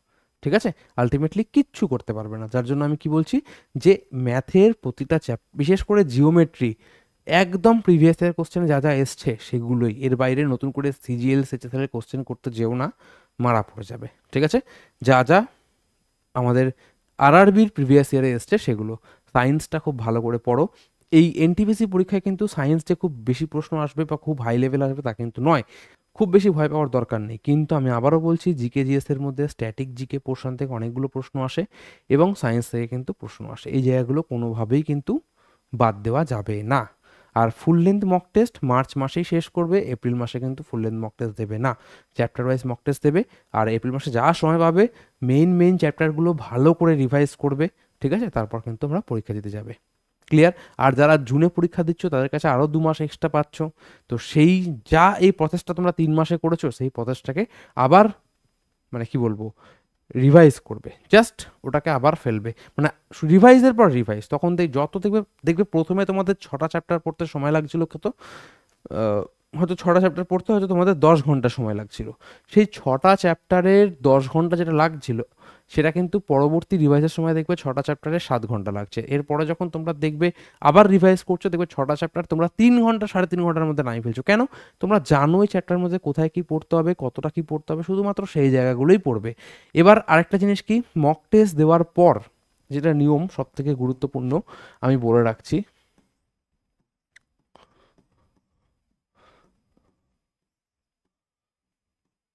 Speaker 1: ঠিক আছে, আলটিমেটলি কিচ্ছু করতে পারবে না। যার জন্য আমি কি বলছি, যে ম্যাথের প্রতিটা বিশেষ করে জিওমেট্রি, একদম প্রিভিয়াস ইয়ার কোশ্চেনে যা যা এসছে সেগুলোই, এর বাইরে নতুন করে সিজিএল সিএচএসএল এর কোশ্চেন করতে যেও না, মারা পড়ে যাবে। ঠিক আছে, যা যা আমাদের আরআরবির প্রিভিয়াস ইয়ারে এসছে সেগুলো। সায়েন্সটা খুব ভালো করে পড়ো। এই এনটিপিসি পরীক্ষায় কিন্তু সায়েন্স যে খুব বেশি প্রশ্ন আসবে বা খুব হাই লেভেল আসবে তা কিন্তু নয়, খুব বেশি ভয় পাওয়ার দরকার নেই। কিন্তু আমি আবারও বলছি, জিকে জিএস এর মধ্যে স্ট্যাটিক জিকে পোর্শন থেকে অনেকগুলো প্রশ্ন আসে এবং সায়েন্স থেকে কিন্তু প্রশ্ন আসে, এই জায়গাগুলো কোনোভাবেই কিন্তু বাদ দেওয়া যাবে না। আর full length mock test March মাসেই শেষ করবে, এপ্রিল মাসে কিন্তু ফুল লেন্থ মক টেস্ট দেবে না, চ্যাপ্টার ওয়াইজ মক টেস্ট দেবে। আর এপ্রিল মাসে যা সময় পাবে মেইন চ্যাপ্টারগুলো ভালো করে রিভাইজ করবে, ঠিক আছে? তারপর কিন্তু আমরা পরীক্ষা দিতে যাবে। ক্লিয়ার? আর যারা জুনে পরীক্ষা দিচ্ছ তাদের কাছে আরও 2 মাস এক্সট্রা পাচ্ছ। তো সেই যা এই প্রসেসটা তোমরা 3 মাসে করেছো, সেই প্রসেসটাকে আবার মানে কি বলবো, রিভাইজ করবে, জাস্ট ওটাকে আবার ফেলবে, মানে রিভাইজের পর রিভাইজ। তখন যত দেখবে দেখবে প্রথমে তোমাদের 6টা চ্যাপ্টার পড়তে সময় লাগছিল কত, হয়তো 6টা চ্যাপ্টার পড়তে হয়তো তোমাদের 10 ঘন্টা সময় লাগছিল। সেই 6টা চ্যাপ্টারের 10 ঘন্টা যেটা লাগছিল, সেটা কিন্তু পরবর্তী রিভাইজের সময় দেখবে 6টা চ্যাপ্টারে 7 ঘন্টা লাগছে। এরপরে যখন তোমরা দেখবে আবার রিভাইজ করছো, দেখবে 6টা চ্যাপ্টার তোমরা 3 ঘন্টা 3.5 ঘন্টার মধ্যে নামিয়ে ফেলছো। কেন? তোমরা জানো এই চ্যাপ্টারের মধ্যে কোথায় কি পড়তে হবে, কতটা কি পড়তে হবে, শুধুমাত্র সেই জায়গাগুলোই পড়বে। এবার আরেকটা জিনিস কি, মক টেস্ট দেওয়ার পর যেটা নিয়ম সব থেকে গুরুত্বপূর্ণ আমি বলে রাখছি,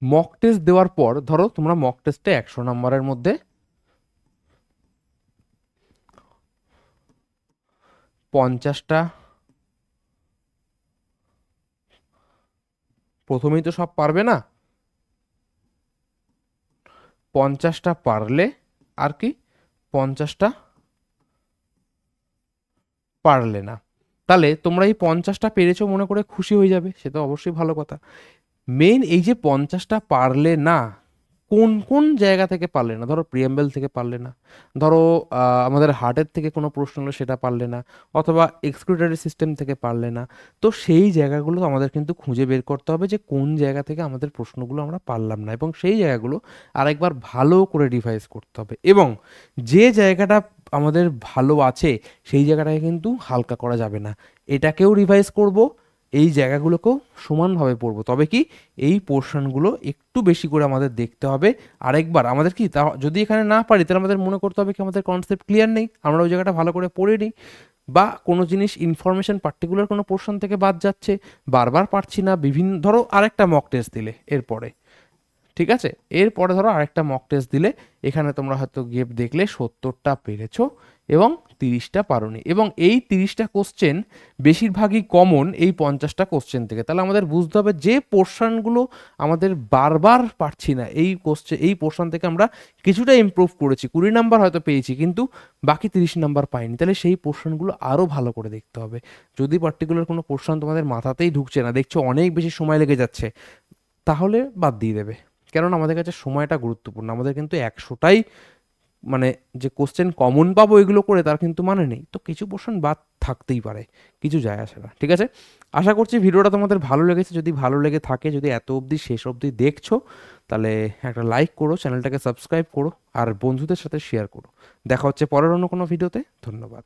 Speaker 1: মক টেস্ট দেওয়ার পর ধরো তোমরা মক টেস্টে 100 নম্বরের মধ্যে 50টা, প্রথমেই তো সব পারবে না, 50টা পারলে আর কি, 50টা পারলে না। তাহলে তোমরা এই 50টা পেরেছো মনে করে খুশি হয়ে যাবে, সে তো অবশ্যই ভালো কথা। মেইন এই যে 50টা পারলে না, কোন কোন জায়গা থেকে পারলে না? ধরো প্রিয়াম্বল থেকে পারলে না, ধরো আমাদের হার্টের থেকে কোনো প্রশ্ন হলো সেটা পারলে না, অথবা এক্সক্রিউটরি সিস্টেম থেকে পারলে না। তো সেই জায়গাগুলো আমাদের কিন্তু খুঁজে বের করতে হবে যে কোন জায়গা থেকে আমাদের প্রশ্নগুলো আমরা পারলাম না, এবং সেই জায়গাগুলো আরেকবার ভালো করে রিভাইজ করতে হবে, এবং যে জায়গাটা আমাদের ভালো আছে সেই জায়গাটাকে কিন্তু হালকা করা যাবে না, এটাকেও রিভাইজ করব, এই জায়গাগুলোকেও সমানভাবে পড়বো। তবে কি এই পোর্শনগুলো একটু বেশি করে আমাদের দেখতে হবে আরেকবার। আমাদের কি তা যদি এখানে না পারি তাহলে আমাদের মনে করতে হবে কি আমাদের কনসেপ্ট ক্লিয়ার নেই, আমরা ওই জায়গাটা ভালো করে পড়ে নিই, বা কোনো জিনিস ইনফরমেশন পার্টিকুলার কোনো পোর্শন থেকে বাদ যাচ্ছে, বারবার পারছি না, বিভিন্ন ধরো আরেকটা মক টেস্ট দিলে এরপরে, ঠিক আছে, এরপরে ধরো আরেকটা মক টেস্ট দিলে এখানে তোমরা হয়তো গিয়ে দেখলে 70টা পেরেছো এবং 30টা পারোনি, এবং এই 30টা কোশ্চেন বেশিরভাগই কমন এই 50টা কোশ্চেন থেকে। তাহলে আমাদের বুঝতে হবে যে পোর্শনগুলো আমাদের বারবার পারছি না, এই পোর্শন থেকে আমরা কিছুটা ইমপ্রুভ করেছি, 20 নাম্বার হয়তো পেয়েছি কিন্তু বাকি 30 নাম্বার পাইনি, তাহলে সেই পোর্শনগুলো আরও ভালো করে দেখতে হবে। যদি পার্টিকুলার কোনো পোর্শন তোমাদের মাথাতেই ঢুকছে না, দেখছো অনেক বেশি সময় লেগে যাচ্ছে, তাহলে বাদ দিয়ে দেবে। কারণ আমাদের কাছে সময়টা গুরুত্বপূর্ণ, আমাদের কিন্তু 100টাই মানে যে কোশ্চেন কমন পাবো এগুলো করে তার কিন্তু মানে নেই, তো কিছু পোর্শন বাদ থাকতেই পারে, কিছু যায় আসে না, ঠিক আছে। আশা করছি ভিডিওটা তোমাদের ভালো লেগেছে, যদি ভালো লেগে থাকে, যদি এত অবধি শেষ অবধি দেখছো, তাহলে একটা লাইক করো, চ্যানেলটাকে সাবস্ক্রাইব করো, আর বন্ধুদের সাথে শেয়ার করো। দেখা হচ্ছে পরের অন্য কোনো ভিডিওতে। ধন্যবাদ।